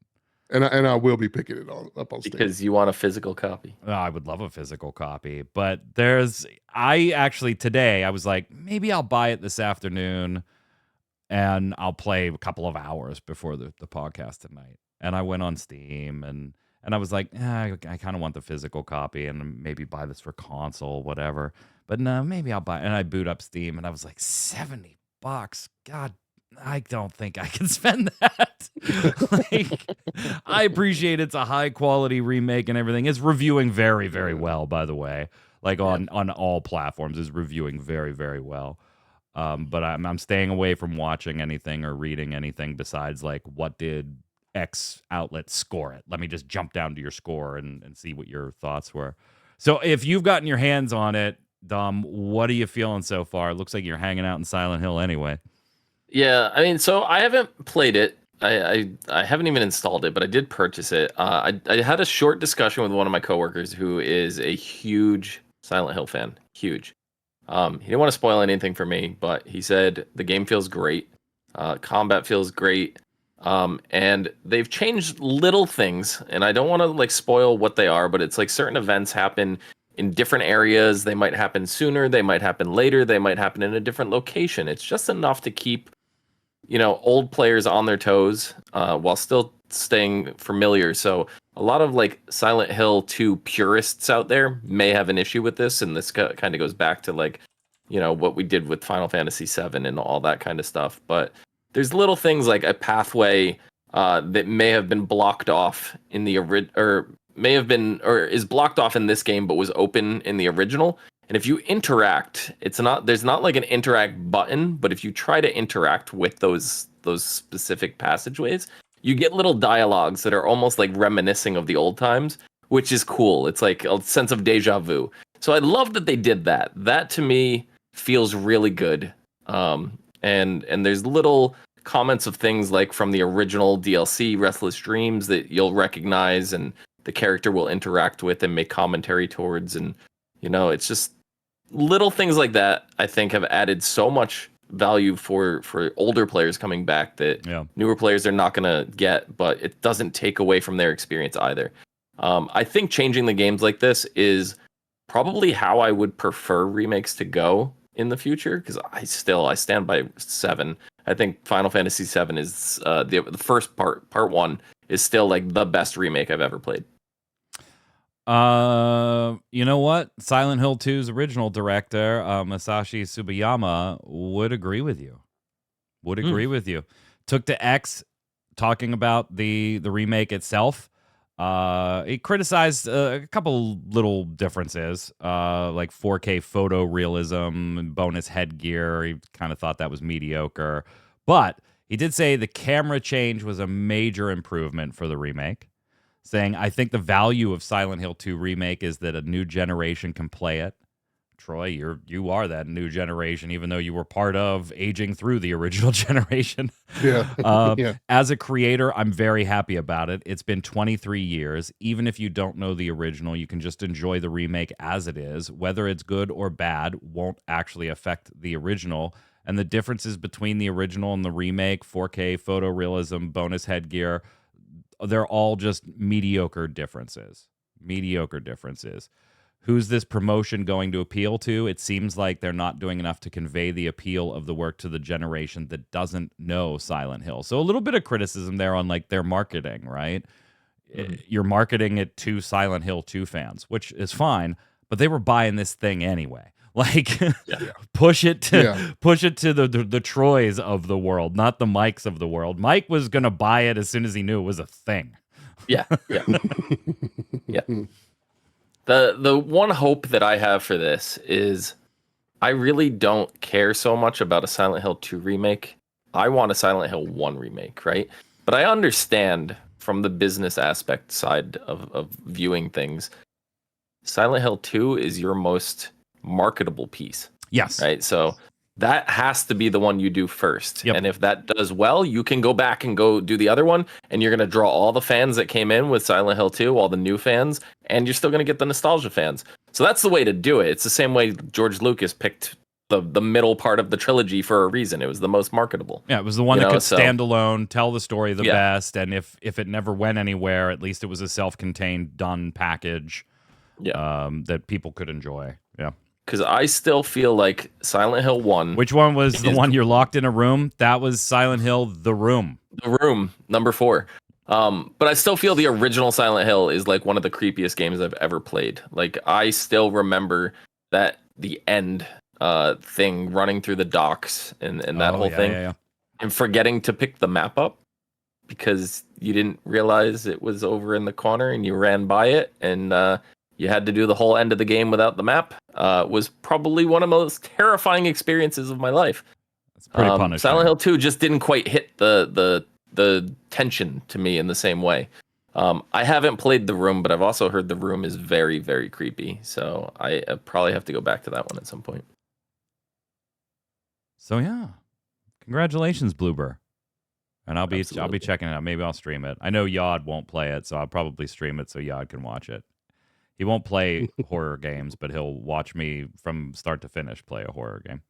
[SPEAKER 3] And I will be picking it up on Steam.
[SPEAKER 4] Because you want a physical copy.
[SPEAKER 2] Oh, I would love a physical copy. But today, I was like, maybe I'll buy it this afternoon and I'll play a couple of hours before the podcast tonight. And I went on Steam and I was like, I kind of want the physical copy and maybe buy this for console, whatever. But no, maybe I'll buy it. And I boot up Steam and I was like, $70. God, I don't think I can spend that. Like, I appreciate it's a high quality remake and everything. It's reviewing very, very well, by the way. Like on all platforms, is reviewing very, very well. But I'm staying away from watching anything or reading anything besides like, what did X outlet score it? Let me just jump down to your score and see what your thoughts were. So if you've gotten your hands on it, Dom, what are you feeling so far? It looks like you're hanging out in Silent Hill anyway.
[SPEAKER 4] Yeah, I mean, so I haven't played it. I haven't even installed it, but I did purchase it. I had a short discussion with one of my coworkers who is a huge Silent Hill fan. Huge. He didn't want to spoil anything for me, but he said the game feels great. Combat feels great. And they've changed little things, and I don't want to like spoil what they are, but it's like certain events happen in different areas. They might happen sooner, they might happen later, they might happen in a different location. It's just enough to keep, old players on their toes, while still staying familiar. So a lot of like Silent Hill 2 purists out there may have an issue with this, and this kind of goes back to like, you know, what we did with Final Fantasy 7 and all that kind of stuff. But there's little things like a pathway that may have been blocked off in the is blocked off in this game, but was open in the original. And if you interact, there's not like an interact button, but if you try to interact with those specific passageways, you get little dialogues that are almost like reminiscing of the old times, which is cool. It's like a sense of deja vu. So I love that they did that. That to me feels really good. And there's little comments of things like from the original DLC, Restless Dreams, that you'll recognize and the character will interact with and make commentary towards. And, you know, it's just little things like that, I think, have added so much value for older players coming back that newer players are not going to get, but it doesn't take away from their experience either. I think changing the games like this is probably how I would prefer remakes to go in the future, because I stand by 7. I think Final Fantasy 7 is the first part 1 is still like the best remake I've ever played.
[SPEAKER 2] You know what? Silent Hill 2's original director, Masashi Tsubayama, would agree with you. Took to X talking about the remake itself. He criticized a couple little differences, like 4K photorealism, bonus headgear. He kind of thought that was mediocre. But he did say the camera change was a major improvement for the remake, saying, I think the value of Silent Hill 2 Remake is that a new generation can play it. Troy, you are that new generation, even though you were part of aging through the original generation.
[SPEAKER 3] Yeah.
[SPEAKER 2] As a creator, I'm very happy about it. It's been 23 years. Even if you don't know the original, you can just enjoy the remake as it is. Whether it's good or bad won't actually affect the original. And the differences between the original and the remake, 4K photorealism, bonus headgear, they're all just mediocre differences. Who's this promotion going to appeal to? It seems like they're not doing enough to convey the appeal of the work to the generation that doesn't know Silent Hill. So a little bit of criticism there on like their marketing, right? Mm-hmm. You're marketing it to Silent Hill 2 fans, which is fine, but they were buying this thing anyway. Like push it to the Troys of the world, not the Mikes of the world. Mike was gonna buy it as soon as he knew it was a thing.
[SPEAKER 4] Yeah. The one hope that I have for this is I really don't care so much about a Silent Hill 2 remake. I want a Silent Hill 1 remake, right? But I understand from the business aspect side of viewing things, Silent Hill 2 is your most marketable piece.
[SPEAKER 2] Yes.
[SPEAKER 4] Right? So that has to be the one you do first.
[SPEAKER 2] Yep.
[SPEAKER 4] And if that does well, you can go back and go do the other one, and you're going to draw all the fans that came in with Silent Hill 2, all the new fans, and you're still going to get the nostalgia fans. So that's the way to do it. It's the same way George Lucas picked the middle part of the trilogy for a reason. It was the most marketable.
[SPEAKER 2] Yeah, it was the one that could stand alone, tell the story the best, and if it never went anywhere, at least it was a self-contained, done package that people could enjoy. Yeah.
[SPEAKER 4] Because I still feel like Silent Hill 1...
[SPEAKER 2] Which one was the one you're locked in a room? That was Silent Hill The Room.
[SPEAKER 4] The Room, number 4. But I still feel the original Silent Hill is like one of the creepiest games I've ever played. Like, I still remember the end thing running through the docks and that whole thing.
[SPEAKER 2] Yeah.
[SPEAKER 4] And forgetting to pick the map up because you didn't realize it was over in the corner and you ran by it and you had to do the whole end of the game without the map. Was probably one of the most terrifying experiences of my life.
[SPEAKER 2] It's pretty punishing.
[SPEAKER 4] Silent Hill 2 just didn't quite hit the tension to me in the same way. I haven't played The Room, but I've also heard The Room is very, very creepy. So I probably have to go back to that one at some point.
[SPEAKER 2] So yeah, congratulations, Bloober. And I'll be checking it out. Maybe I'll stream it. I know Yod won't play it, so I'll probably stream it so Yod can watch it. He won't play horror games, but he'll watch me from start to finish play a horror game.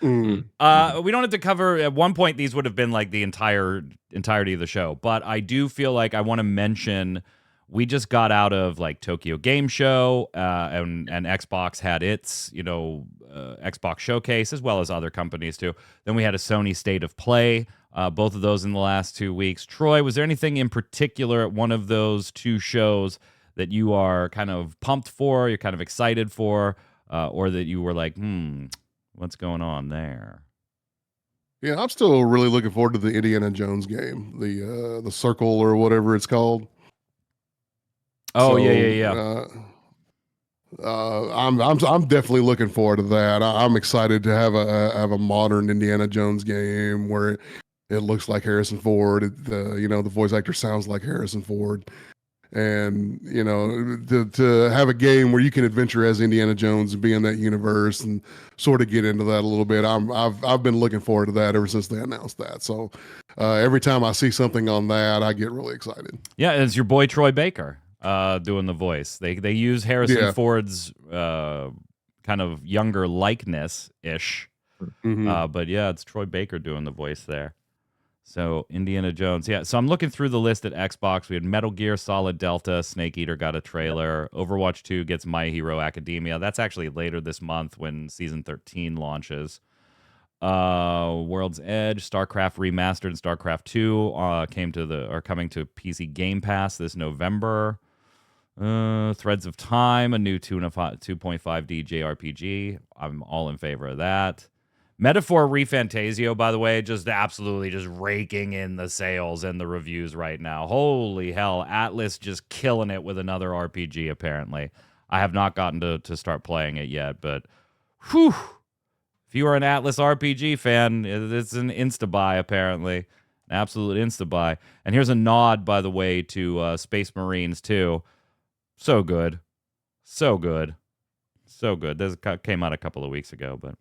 [SPEAKER 2] We don't have to cover. At one point, these would have been like the entirety of the show, but I do feel like I want to mention. We just got out of like Tokyo Game Show, and Xbox had its Xbox Showcase as well as other companies too. Then we had a Sony State of Play Both of those in the last 2 weeks. Troy, was there anything in particular at one of those two shows that you are kind of pumped for, you're kind of excited for, or that you were like, what's going on there?
[SPEAKER 3] Yeah, I'm still really looking forward to the Indiana Jones game, the Circle or whatever it's called.
[SPEAKER 2] Oh,
[SPEAKER 3] So,
[SPEAKER 2] yeah.
[SPEAKER 3] I'm definitely looking forward to that. I'm excited to have a modern Indiana Jones game where it looks like Harrison Ford. The voice actor sounds like Harrison Ford, and to have a game where you can adventure as Indiana Jones and be in that universe and sort of get into that a little bit. I've been looking forward to that ever since they announced that. So every time I see something on that, I get really excited.
[SPEAKER 2] Yeah, it's your boy Troy Baker doing the voice. They use Harrison Ford's kind of younger likeness ish, but yeah, it's Troy Baker doing the voice there. So Indiana Jones, yeah. So I'm looking through the list at Xbox. We had Metal Gear Solid Delta, Snake Eater got a trailer. Overwatch 2 gets My Hero Academia. That's actually later this month when Season 13 launches. World's Edge, StarCraft Remastered, and StarCraft 2 are coming to PC Game Pass this November. Threads of Time, a new 2.5D JRPG. I'm all in favor of that. Metaphor ReFantasio, by the way, just absolutely just raking in the sales and the reviews right now. Holy hell, Atlas just killing it with another RPG, apparently. I have not gotten to start playing it yet, but whew. If you are an Atlas RPG fan, it's an insta-buy, apparently. An absolute insta-buy. And here's a nod, by the way, to Space Marines 2. So good. So good. So good. This came out a couple of weeks ago, but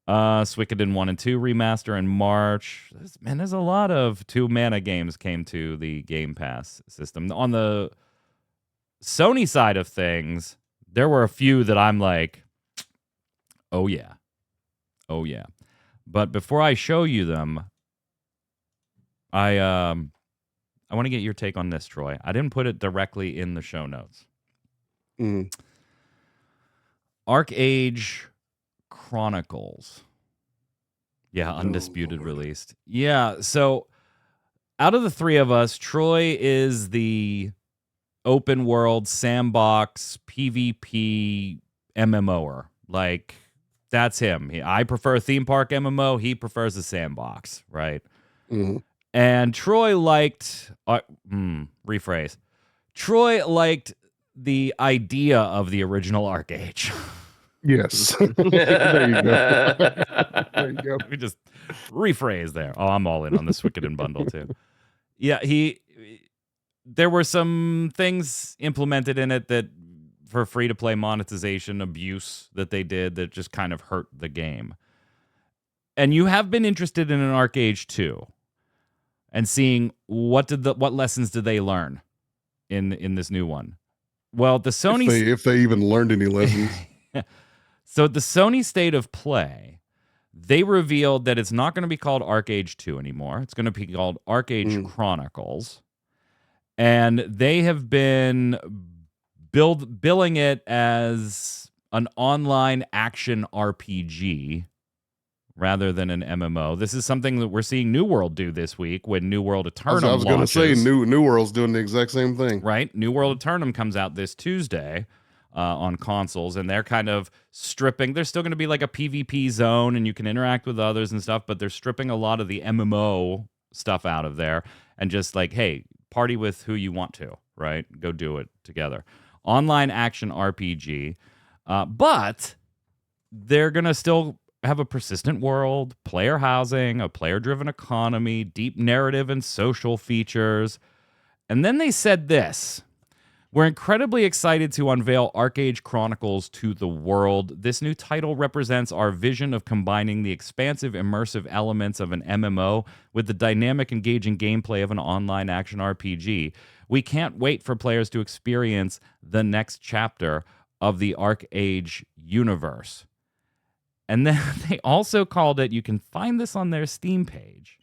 [SPEAKER 2] Suikoden 1 and 2 remaster in March. There's a lot of 2-mana games came to the Game Pass system. On the Sony side of things, there were a few that I'm like, oh yeah. Oh yeah. But before I show you them, I want to get your take on this, Troy. I didn't put it directly in the show notes. ArcheAge Chronicles. Yeah, Undisputed released. Yeah, so out of the three of us, Troy is the open world sandbox PvP MMOer. Like, that's him. I prefer a theme park MMO. He prefers a sandbox, right? And Troy liked... rephrase. Troy liked the idea of the original ArcheAge.
[SPEAKER 3] Yes. There you go. There you go.
[SPEAKER 2] Let me just rephrase there. Oh, I'm all in on the Suikoden bundle too. Yeah, there were some things implemented in it that for free-to-play monetization abuse that they did that just kind of hurt the game. And you have been interested in an ArcheAge 2 and seeing what lessons did they learn in this new one. Well, the Sony
[SPEAKER 3] if they even learned any lessons.
[SPEAKER 2] So at the Sony State of Play, they revealed that it's not going to be called ArcheAge 2 anymore. It's going to be called ArcheAge Chronicles. And they have been billing it as an online action RPG rather than an MMO. This is something that we're seeing New World do this week when New World Eternum
[SPEAKER 3] I was going to say New World's doing the exact same thing.
[SPEAKER 2] Right? New World Eternum comes out this Tuesday on consoles, and they're kind of stripping. There's still going to be like a PvP zone, and you can interact with others and stuff, but they're stripping a lot of the MMO stuff out of there and just like, hey, party with who you want to, right? Go do it together. Online action RPG, but they're going to still have a persistent world, player housing, a player-driven economy, deep narrative and social features. And then they said this: we're incredibly excited to unveil ArcheAge Chronicles to the world. This new title represents our vision of combining the expansive, immersive elements of an MMO with the dynamic, engaging gameplay of an online action RPG. We can't wait for players to experience the next chapter of the ArcheAge universe. And then they also called it, you can find this on their Steam page,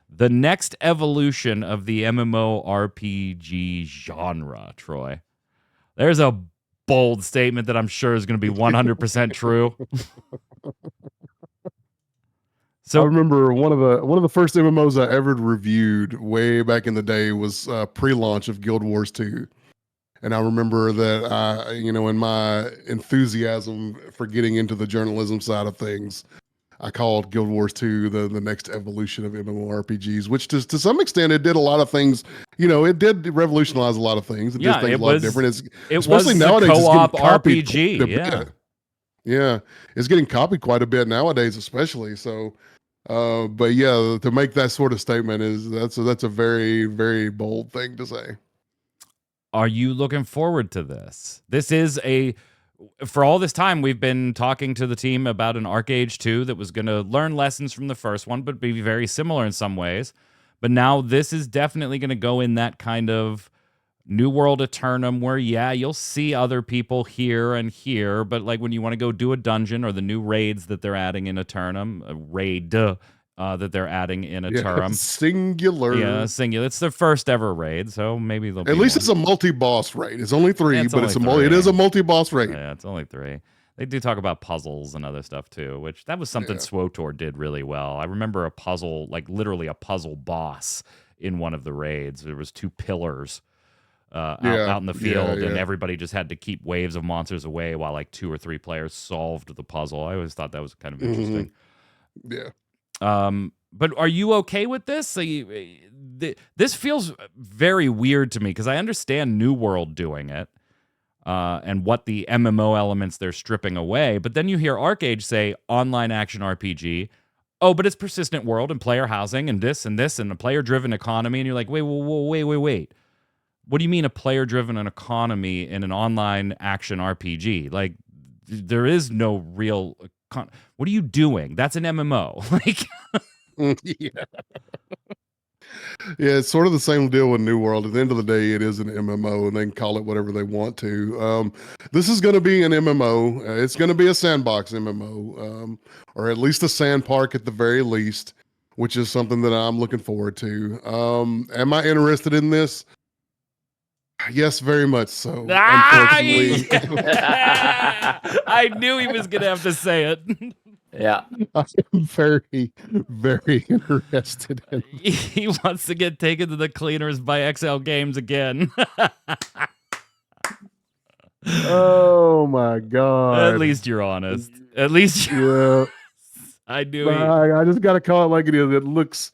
[SPEAKER 2] the next evolution of the MMORPG genre, Troy. There's a bold statement that I'm sure is going to be 100% true. So
[SPEAKER 3] I remember one of the first MMOs I ever reviewed way back in the day was pre-launch of Guild Wars 2. And I remember that in my enthusiasm for getting into the journalism side of things, I called Guild Wars 2 the next evolution of MMORPGs, which to some extent it did a lot of things. It did revolutionize a lot of things. It did things a lot different.
[SPEAKER 2] Especially
[SPEAKER 3] was nowadays,
[SPEAKER 2] co-op
[SPEAKER 3] it's getting copied
[SPEAKER 2] RPG.
[SPEAKER 3] quite a
[SPEAKER 2] Yeah.
[SPEAKER 3] bit. Yeah, it's getting copied quite a bit nowadays, especially. So, but yeah, to make that sort of statement that's a very, very bold thing to say.
[SPEAKER 2] Are you looking forward to this? This is for all this time, we've been talking to the team about an ArcheAge 2 that was going to learn lessons from the first one, but be very similar in some ways. But now this is definitely going to go in that kind of New World Eternum where, yeah, you'll see other people here and here, but like when you want to go do a dungeon or the new raids that they're adding in Eternum, a raid that they're adding in Eternum.
[SPEAKER 3] Singular.
[SPEAKER 2] Yeah, singular. It's their first ever raid, so maybe they'll
[SPEAKER 3] At least it's a multi-boss raid. It's only 3, but it is a multi-boss raid.
[SPEAKER 2] Yeah, it's only 3. They do talk about puzzles and other stuff too, which that was something SWTOR did really well. I remember a puzzle, like literally a puzzle boss in one of the raids. There was 2 pillars out in the field, and everybody just had to keep waves of monsters away while like 2 or 3 players solved the puzzle. I always thought that was kind of interesting.
[SPEAKER 3] Yeah.
[SPEAKER 2] But are you okay with this? This feels very weird to me because I understand New World doing it and what the MMO elements they're stripping away. But then you hear ArcheAge say online action RPG. Oh, but it's persistent world and player housing and this and a player-driven economy. And you're like, wait. What do you mean a player-driven economy in an online action RPG? Like, there is no real... what are you doing? That's an MMO.
[SPEAKER 3] Yeah, it's sort of the same deal with New World. At the end of the day, it is an MMO, and they can call it whatever they want to. This is going to be an MMO. It's going to be a sandbox MMO, or at least a sand park at the very least, which is something that I'm looking forward to. Am I interested in this? Yes, very much so. Unfortunately,
[SPEAKER 2] I knew he was going to have to say it.
[SPEAKER 4] Yeah.
[SPEAKER 3] I am very, very interested in it.
[SPEAKER 2] He wants to get taken to the cleaners by XL Games again.
[SPEAKER 3] Oh my God.
[SPEAKER 2] At least you're honest. At least
[SPEAKER 3] Yeah.
[SPEAKER 2] I knew
[SPEAKER 3] I just got to call it like it is. It looks...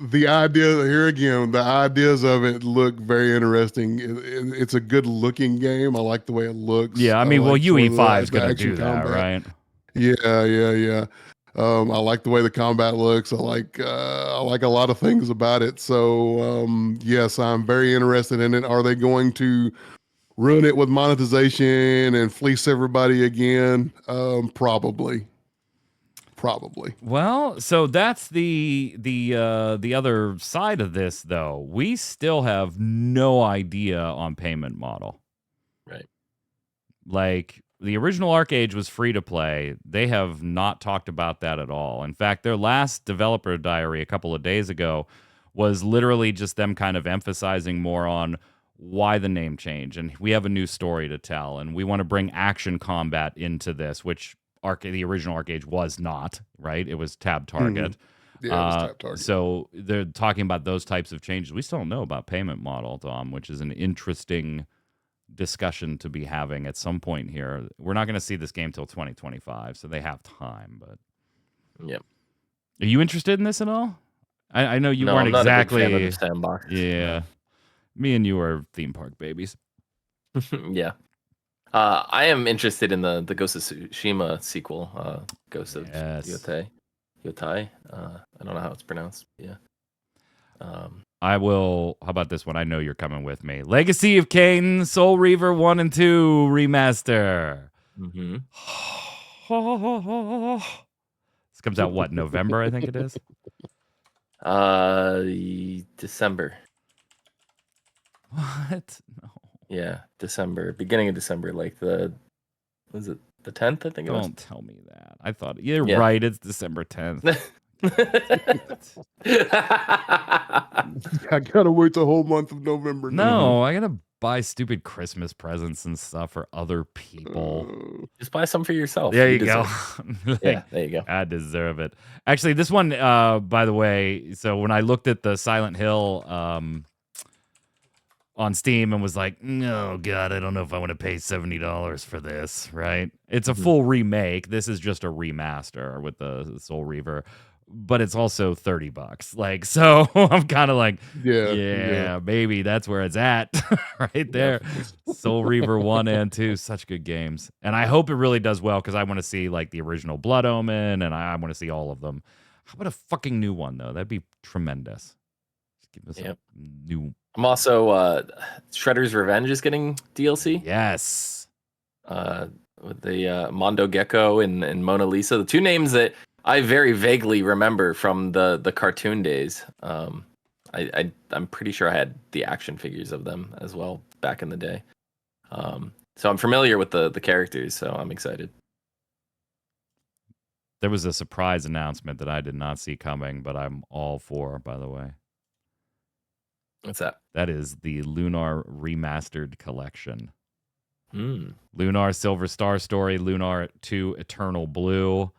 [SPEAKER 3] The ideas of it look very interesting. It's a good looking game. I like the way it looks.
[SPEAKER 2] Yeah, I mean,
[SPEAKER 3] like
[SPEAKER 2] UE5 is going to do
[SPEAKER 3] combat.
[SPEAKER 2] that, right?
[SPEAKER 3] Yeah. I like the way the combat looks. I like a lot of things about it. So yes, I'm very interested in it. Are they going to ruin it with monetization and fleece everybody again? Probably.
[SPEAKER 2] Well, so that's the other side of this, though. We still have no idea on payment model.
[SPEAKER 4] Right.
[SPEAKER 2] Like, the original ArcheAge was free to play. They have not talked about that at all. In fact, their last developer diary a couple of days ago was literally just them kind of emphasizing more on why the name change. And we have a new story to tell, and we want to bring action combat into this, which the original ArcheAge was not, right? It was tab target.
[SPEAKER 3] Yeah, it was tab target.
[SPEAKER 2] So they're talking about those types of changes. We still don't know about payment model, Tom, which is an interesting discussion to be having at some point here. We're not going to see this game till 2025, so they have time. But
[SPEAKER 4] yep.
[SPEAKER 2] Are you interested in this at all? I know you weren't
[SPEAKER 4] I'm not
[SPEAKER 2] exactly
[SPEAKER 4] a big fan of the sandbox.
[SPEAKER 2] Yeah, me and you are theme park babies.
[SPEAKER 4] Yeah. I am interested in the Ghost of Tsushima sequel, Ghost of Yotai. I don't know how it's pronounced. Yeah.
[SPEAKER 2] I will. How about this one? I know you're coming with me. Legacy of Kain, Soul Reaver 1 and 2 remaster.
[SPEAKER 4] Mm-hmm.
[SPEAKER 2] This comes out what, November? I think it is.
[SPEAKER 4] December.
[SPEAKER 2] What? No.
[SPEAKER 4] Yeah, December, beginning of December, like was it the 10th? I think it was.
[SPEAKER 2] Don't tell me that. I thought you're right. It's December 10th.
[SPEAKER 3] I gotta wait the whole month of November.
[SPEAKER 2] No, I gotta buy stupid Christmas presents and stuff for other people.
[SPEAKER 4] Just buy some for yourself.
[SPEAKER 2] There you go.
[SPEAKER 4] Yeah, there you go.
[SPEAKER 2] I deserve it. Actually, this one, by the way, so when I looked at the Silent Hill on Steam and was like, oh, God, I don't know if I want to pay $70 for this, right? It's a full remake. This is just a remaster with the Soul Reaver, but it's also $30. Like, so I'm kind of like, yeah, baby, that's where it's at right there. Soul Reaver 1 and 2, such good games. And I hope it really does well because I want to see like the original Blood Omen and I want to see all of them. How about a fucking new one, though? That'd be tremendous. Just give us a new.
[SPEAKER 4] I'm also Shredder's Revenge is getting DLC.
[SPEAKER 2] Yes.
[SPEAKER 4] With the Mondo Gecko and Mona Lisa, the two names that I very vaguely remember from the cartoon days. I'm pretty sure I had the action figures of them as well back in the day. So I'm familiar with the characters, so I'm excited.
[SPEAKER 2] There was a surprise announcement that I did not see coming, but I'm all for, by the way.
[SPEAKER 4] What's that?
[SPEAKER 2] That is the Lunar Remastered Collection.
[SPEAKER 4] Lunar
[SPEAKER 2] Silver Star Story, Lunar 2 Eternal Blue.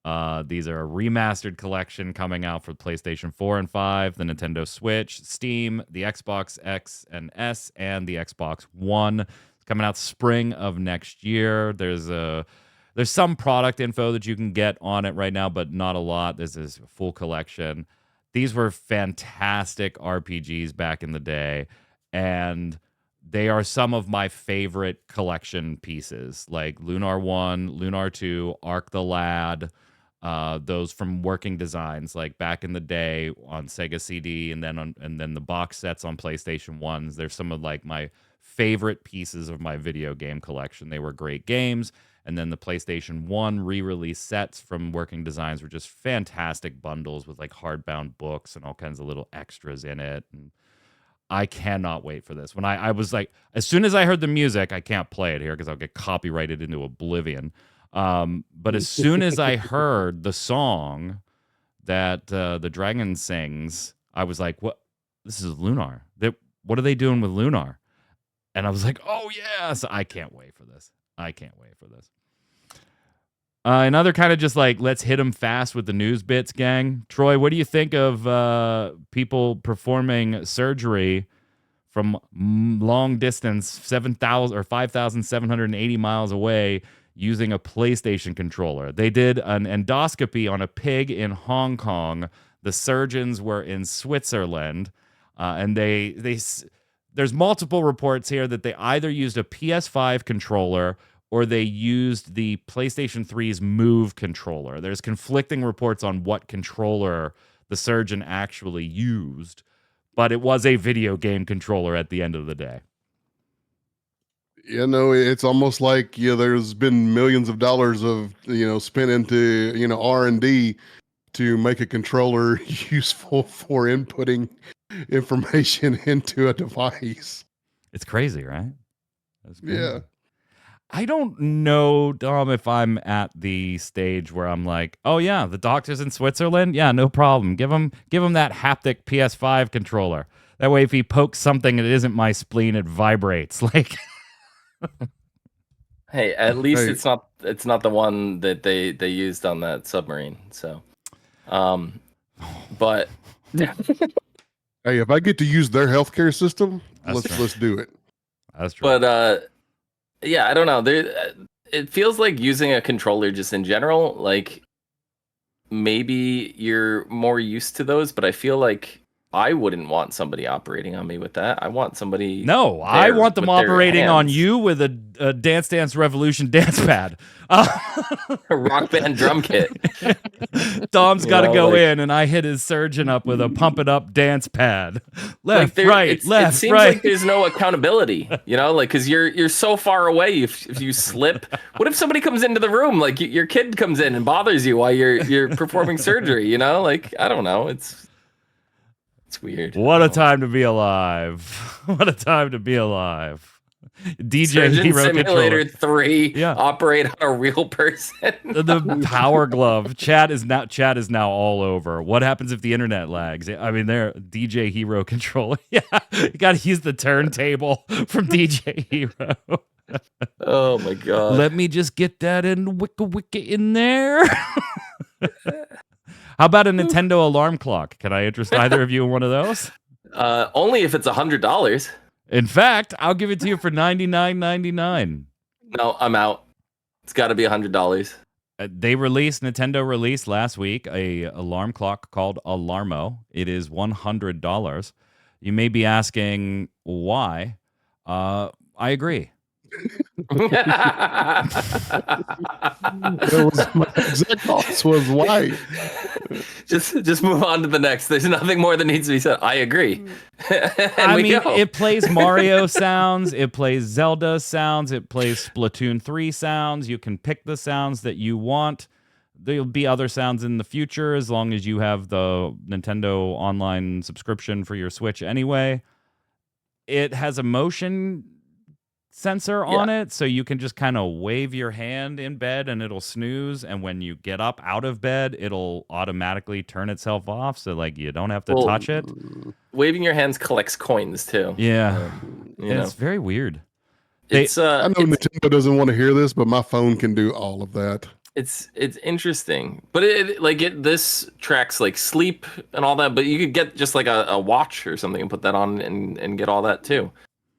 [SPEAKER 2] These are a remastered collection coming out for PlayStation 4 and 5, the Nintendo Switch, Steam, the Xbox X and S, and the Xbox One. It's coming out spring of next year. There's some product info that you can get on it right now, but not a lot. This is a full collection. These were fantastic RPGs back in the day, and they are some of my favorite collection pieces, like Lunar 1, Lunar 2, Arc the Lad, those from Working Designs, like back in the day on Sega CD, and then the box sets on PlayStation 1s. They're some of like my favorite pieces of my video game collection. They were great games. And then the PlayStation 1 re-release sets from Working Designs were just fantastic bundles with like hardbound books and all kinds of little extras in it. And I cannot wait for this. When I was like, as soon as I heard the music, I can't play it here because I'll get copyrighted into oblivion. But as soon as I heard the song that the dragon sings, I was like, what? This is Lunar. What are they doing with Lunar? And I was like, oh, yeah. So I can't wait for this. I can't wait for this. Another kind of just like, let's hit them fast with the news bits, gang. Troy, what do you think of people performing surgery from long distance, 7,000 or 5,780 miles away using a PlayStation controller? They did an endoscopy on a pig in Hong Kong. The surgeons were in Switzerland, and there's multiple reports here that they either used a PS5 controller or they used the PlayStation 3's Move controller. There's conflicting reports on what controller the surgeon actually used, but it was a video game controller at the end of the day.
[SPEAKER 3] You know, it's almost like there's been millions of dollars of spent into R&D to make a controller useful for inputting information into a device.
[SPEAKER 2] It's crazy, right? That's crazy.
[SPEAKER 3] Yeah.
[SPEAKER 2] I don't know, Dom, if I'm at the stage where I'm like, oh yeah, the doctor's in Switzerland? Yeah, no problem. Give him that haptic PS5 controller. That way if he pokes something that isn't my spleen, it vibrates. Like
[SPEAKER 4] hey, at least it's not the one that they used on that submarine. So but
[SPEAKER 3] hey, if I get to use their healthcare system,
[SPEAKER 2] That's
[SPEAKER 3] let's do it.
[SPEAKER 2] That's true.
[SPEAKER 4] But yeah, I don't know. It feels like using a controller just in general, like maybe you're more used to those, but I feel like I wouldn't want somebody operating on me with that. I want somebody.
[SPEAKER 2] No, I want them operating on you with a Dance Dance Revolution dance pad.
[SPEAKER 4] A Rock Band drum kit.
[SPEAKER 2] Dom's got to go in, and I hit his surgeon up with a pump it up dance pad. Left, right, left,
[SPEAKER 4] it seems
[SPEAKER 2] right.
[SPEAKER 4] like there's no accountability, like because you're so far away. If you slip, what if somebody comes into the room, like your kid comes in and bothers you while you're performing surgery? Like I don't know. It's weird.
[SPEAKER 2] What a time to be alive. What a time to be alive. DJ
[SPEAKER 4] Surgeon
[SPEAKER 2] Hero
[SPEAKER 4] Simulator
[SPEAKER 2] controller.
[SPEAKER 4] 3
[SPEAKER 2] Yeah.
[SPEAKER 4] operate on a real person.
[SPEAKER 2] The Power Glove. Chat is now all over. What happens if the internet lags? I mean, they're DJ Hero controller. Yeah, you got to use the turntable from DJ Hero.
[SPEAKER 4] Oh my god.
[SPEAKER 2] Let me just get that in wicka in there. How about a Nintendo alarm clock? Can I interest either of you in one of those?
[SPEAKER 4] Only if it's $100.
[SPEAKER 2] In fact, I'll give it to you for $99.99.
[SPEAKER 4] No, I'm out. It's got to be $100.
[SPEAKER 2] Nintendo released last week a alarm clock called Alarmo. It is $100. You may be asking why. I agree.
[SPEAKER 3] My exact thoughts was why.
[SPEAKER 4] Just move on to the next. There's nothing more that needs to be said. I agree.
[SPEAKER 2] It plays Mario sounds, it plays Zelda sounds, it plays Splatoon 3 sounds. You can pick the sounds that you want. There'll be other sounds in the future as long as you have the Nintendo Online subscription for your Switch anyway. It has a motion sensor on it, so you can just kind of wave your hand in bed and it'll snooze, and when you get up out of bed it'll automatically turn itself off, so like you don't have to touch it.
[SPEAKER 4] Waving your hands collects coins too.
[SPEAKER 2] It's very weird.
[SPEAKER 3] I know Nintendo doesn't want to hear this, but my phone can do all of that.
[SPEAKER 4] It's interesting, but this tracks like sleep and all that, but you could get just like a watch or something and put that on and get all that too.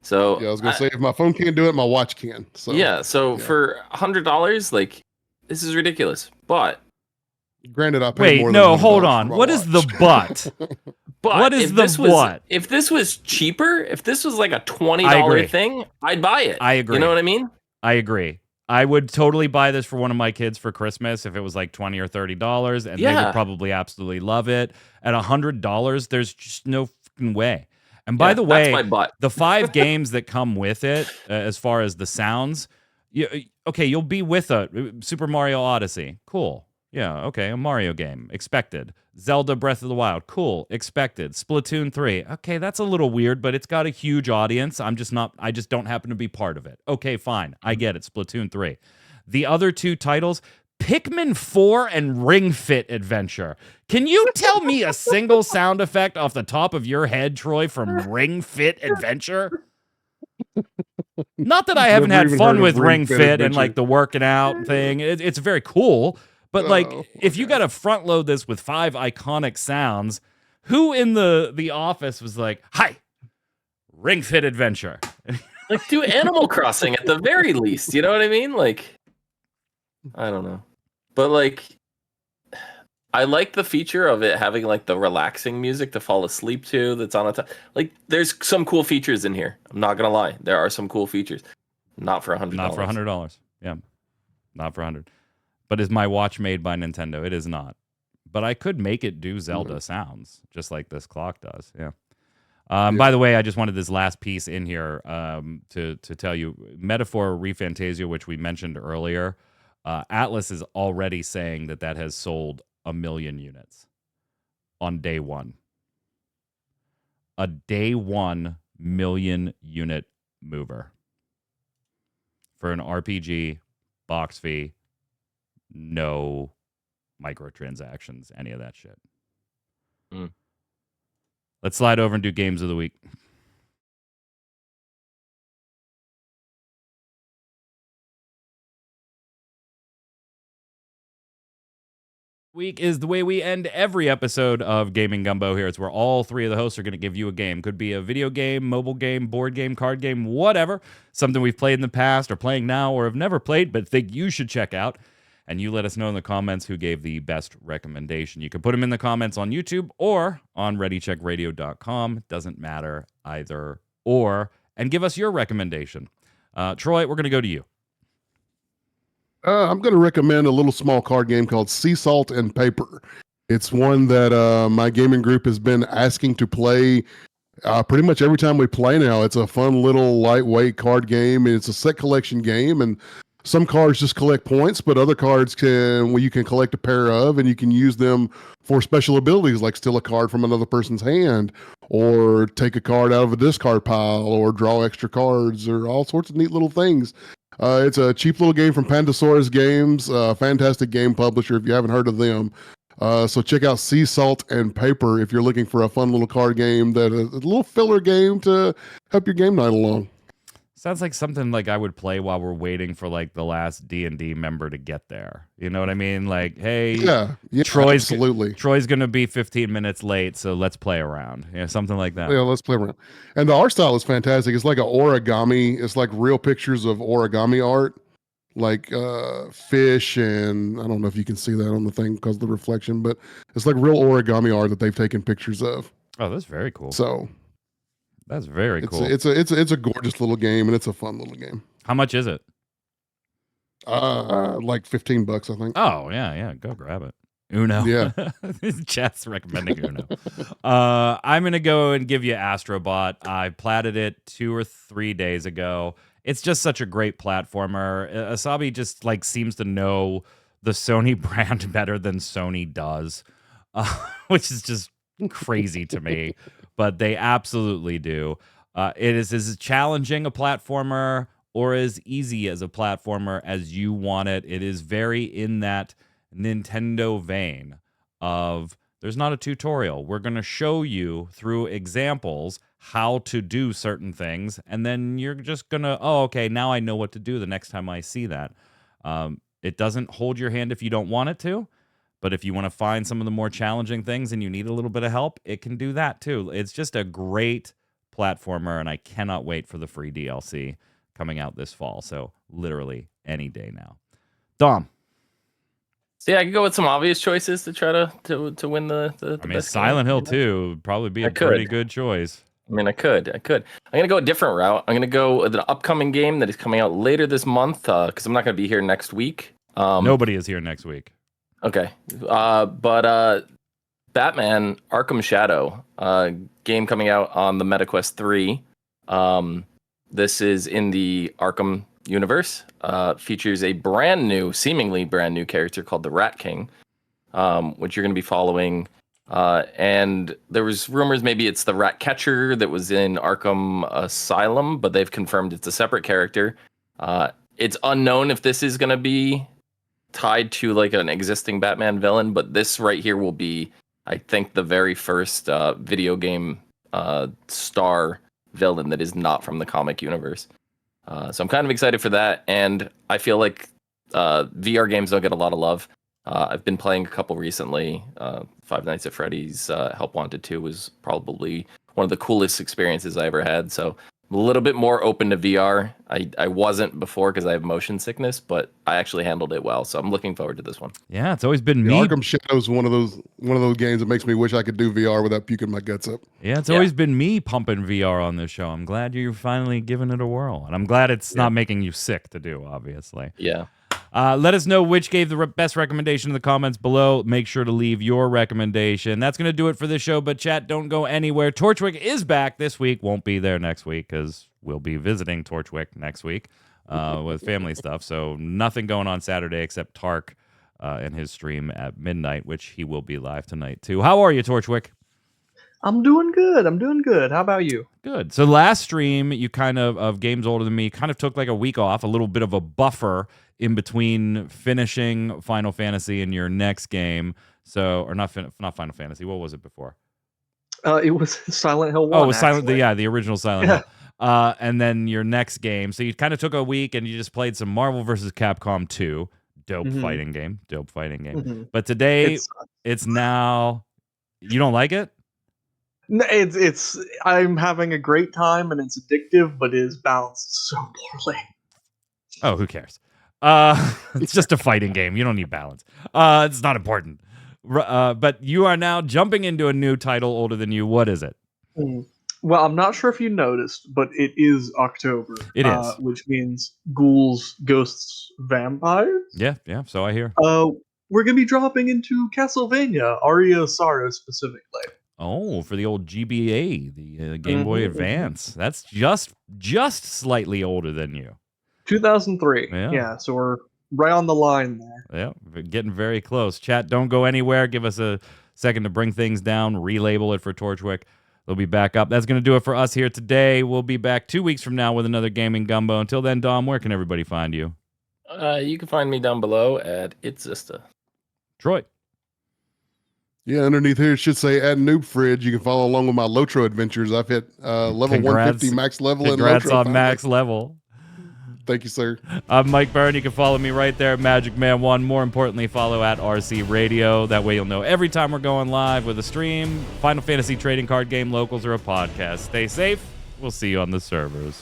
[SPEAKER 4] So
[SPEAKER 3] yeah, I was gonna say if my phone can't do it, my watch can. So
[SPEAKER 4] for $100, like this is ridiculous. But
[SPEAKER 3] granted, I pay more.
[SPEAKER 2] No, hold on. What is the but?
[SPEAKER 4] But
[SPEAKER 2] what is the what?
[SPEAKER 4] If this was cheaper, if this was like a $20 thing, I'd buy it.
[SPEAKER 2] I agree.
[SPEAKER 4] You know what I mean?
[SPEAKER 2] I agree. I would totally buy this for one of my kids for Christmas if it was like $20 or $30, and they would probably absolutely love it. At $100, there's just no fucking way. And by the way, the 5 games that come with it, as far as the sounds, you'll be with Super Mario Odyssey. Cool. Yeah, okay, a Mario game. Expected. Zelda Breath of the Wild. Cool. Expected. Splatoon 3. Okay, that's a little weird, but it's got a huge audience. I just don't happen to be part of it. Okay, fine. I get it. Splatoon 3. The other 2 titles, Pikmin 4 and Ring Fit Adventure. Can you tell me a single sound effect off the top of your head, Troy, from Ring Fit Adventure? Not that I haven't had fun with Ring Fit and like the working out thing. It's very cool. But like, if you got to front load this with 5 iconic sounds, who in the office was like, "Hi, Ring Fit Adventure"?
[SPEAKER 4] Like, do Animal Crossing at the very least. You know what I mean? Like, I don't know. But like, I like the feature of it having like the relaxing music to fall asleep to. That's on a time. Like, there's some cool features in here. I'm not gonna lie, there are some cool features. Not for $100.
[SPEAKER 2] Not for $100. Yeah, not for $100. But is my watch made by Nintendo? It is not. But I could make it do Zelda sounds, just like this clock does. Yeah. By the way, I just wanted this last piece in here to tell you, Metaphor ReFantasia, which we mentioned earlier. Atlas is already saying that has sold 1 million units on day one. A day 1 million unit mover for an RPG box fee, no microtransactions, any of that shit. Let's slide over and do games of the week. Week is the way we end every episode of Gaming Gumbo here. It's where all 3 of the hosts are going to give you a game. Could be a video game, mobile game, board game, card game, whatever. Something we've played in the past or playing now or have never played but think you should check out. And you let us know in the comments who gave the best recommendation. You can put them in the comments on YouTube or on ReadyCheckRadio.com. Doesn't matter either or. And give us your recommendation. Troy, we're going to go to you.
[SPEAKER 3] I'm going to recommend a little small card game called Sea Salt and Paper. It's one that my gaming group has been asking to play pretty much every time we play now. It's a fun little lightweight card game. It's a set collection game, and Some cards just collect points, but other cards you can collect a pair of, and you can use them for special abilities, like steal a card from another person's hand, or take a card out of a discard pile, or draw extra cards, or all sorts of neat little things. It's a cheap little game from Pandasaurus Games, fantastic game publisher if you haven't heard of them. So check out Sea Salt and Paper if you're looking for a fun little card game that is a little filler game to help your game night along.
[SPEAKER 2] Sounds like something like I would play while we're waiting for like the last D&D member to get there. You know what I mean? Like, hey,
[SPEAKER 3] yeah, absolutely.
[SPEAKER 2] Troy's going to be 15 minutes late, so let's play around. Yeah, something like that.
[SPEAKER 3] Yeah, let's play around. And the art style is fantastic. It's like an origami. It's like real pictures of origami art, like fish, and I don't know if you can see that on the thing because of the reflection, but it's like real origami art that they've taken pictures of.
[SPEAKER 2] Oh, that's very cool.
[SPEAKER 3] So
[SPEAKER 2] that's very cool.
[SPEAKER 3] It's a gorgeous little game, and it's a fun little game.
[SPEAKER 2] How much is it?
[SPEAKER 3] Like $15, I think.
[SPEAKER 2] Oh, yeah. Go grab it. Uno.
[SPEAKER 3] Yeah.
[SPEAKER 2] Chat's recommending Uno. I'm going to go and give you Astrobot. I platted it 2 or 3 days ago. It's just such a great platformer. Asabi just like seems to know the Sony brand better than Sony does, which is just crazy to me. But they absolutely do. It is as challenging a platformer or as easy as a platformer as you want it. It is very in that Nintendo vein of there's not a tutorial. We're going to show you through examples how to do certain things, and then you're just going to, oh, okay, now I know what to do the next time I see that. It doesn't hold your hand if you don't want it to. But if you want to find some of the more challenging things and you need a little bit of help, it can do that too. It's just a great platformer, and I cannot wait for the free DLC coming out this fall. So literally any day now. Dom.
[SPEAKER 4] So yeah, I could go with some obvious choices to try to win the
[SPEAKER 2] I mean,
[SPEAKER 4] best
[SPEAKER 2] Silent
[SPEAKER 4] game.
[SPEAKER 2] Hill 2 would probably be a pretty good choice.
[SPEAKER 4] I mean, I could. I'm going to go a different route. I'm going to go with an upcoming game that is coming out later this month because I'm not going to be here next week.
[SPEAKER 2] Nobody is here next week.
[SPEAKER 4] Okay. But Batman Arkham Shadow, game coming out on the MetaQuest 3. This is in the Arkham universe. Features a seemingly brand new character called the Rat King, which you're going to be following. And there was rumors maybe it's the Rat Catcher that was in Arkham Asylum, but they've confirmed it's a separate character. It's unknown if this is going to be tied to like an existing Batman villain, but this right here will be, I think, the very first video game star villain that is not from the comic universe. So I'm kind of excited for that, and I feel like VR games don't get a lot of love. I've been playing a couple recently. Five Nights at Freddy's Help Wanted 2 was probably one of the coolest experiences I ever had, so I'm a little bit more open to VR. I wasn't before because I have motion sickness, but I actually handled it well, so I'm looking forward to this one.
[SPEAKER 2] Yeah, it's always been me.
[SPEAKER 3] Arkham Shadow is one of those games that makes me wish I could do VR without puking my guts up.
[SPEAKER 2] Yeah, it's always been me pumping VR on this show. I'm glad you're finally giving it a whirl, and I'm glad it's not making you sick to do, obviously.
[SPEAKER 4] Yeah.
[SPEAKER 2] Let us know which gave the best recommendation in the comments below. Make sure to leave your recommendation. That's going to do it for this show, but chat, don't go anywhere. Torchwick is back this week. Won't be there next week because we'll be visiting Torchwick next week with family stuff. So nothing going on Saturday except Tark and his stream at midnight, which he will be live tonight too. How are you, Torchwick?
[SPEAKER 5] I'm doing good. How about you?
[SPEAKER 2] Good. So last stream, you of Games Older Than Me, kind of took like a week off, a little bit of a buffer in between finishing Final Fantasy and your next game. So, or not Final Fantasy. What was it before?
[SPEAKER 5] It was Silent Hill 1.
[SPEAKER 2] Oh, it was the original Silent Hill. And then your next game. So you kind of took a week and you just played some Marvel vs. Capcom 2. Dope fighting game. But today, it's now... You don't like it?
[SPEAKER 5] No, it's I'm having a great time and it's addictive, but it is balanced so poorly.
[SPEAKER 2] Oh, who cares? It's just a fighting game. You don't need balance. It's not important. But you are now jumping into a new title older than you. What is it?
[SPEAKER 5] Well, I'm not sure if you noticed, but it is October.
[SPEAKER 2] It is.
[SPEAKER 5] Which means ghouls, ghosts, vampires?
[SPEAKER 2] Yeah, so I hear.
[SPEAKER 5] We're going to be dropping into Castlevania, Aria of Sorrow specifically.
[SPEAKER 2] Oh, for the old GBA, the Game Boy Advance. That's just slightly older than you.
[SPEAKER 5] 2003.
[SPEAKER 2] Yeah.
[SPEAKER 5] Yeah, so we're right on the line there.
[SPEAKER 2] Yeah, we're getting very close. Chat, don't go anywhere. Give us a second to bring things down, relabel it for Torchwick. They'll be back up. That's going to do it for us here today. We'll be back 2 weeks from now with another Gaming Gumbo. Until then, Dom, where can everybody find you?
[SPEAKER 4] You can find me down below at It's Zista.
[SPEAKER 2] Troy.
[SPEAKER 3] Yeah, underneath here it should say at Noob Fridge. You can follow along with my Lotro adventures. I've hit level
[SPEAKER 2] Congrats.
[SPEAKER 3] 150 max level
[SPEAKER 2] Congrats
[SPEAKER 3] in Lotro.
[SPEAKER 2] on
[SPEAKER 3] finally.
[SPEAKER 2] max level.
[SPEAKER 3] Thank you, sir.
[SPEAKER 2] I'm Mike Byrne. You can follow me right there, Magic Man 1. More importantly, follow at RC Radio. That way you'll know every time we're going live with a stream, Final Fantasy trading card game, locals, or a podcast. Stay safe. We'll see you on the servers.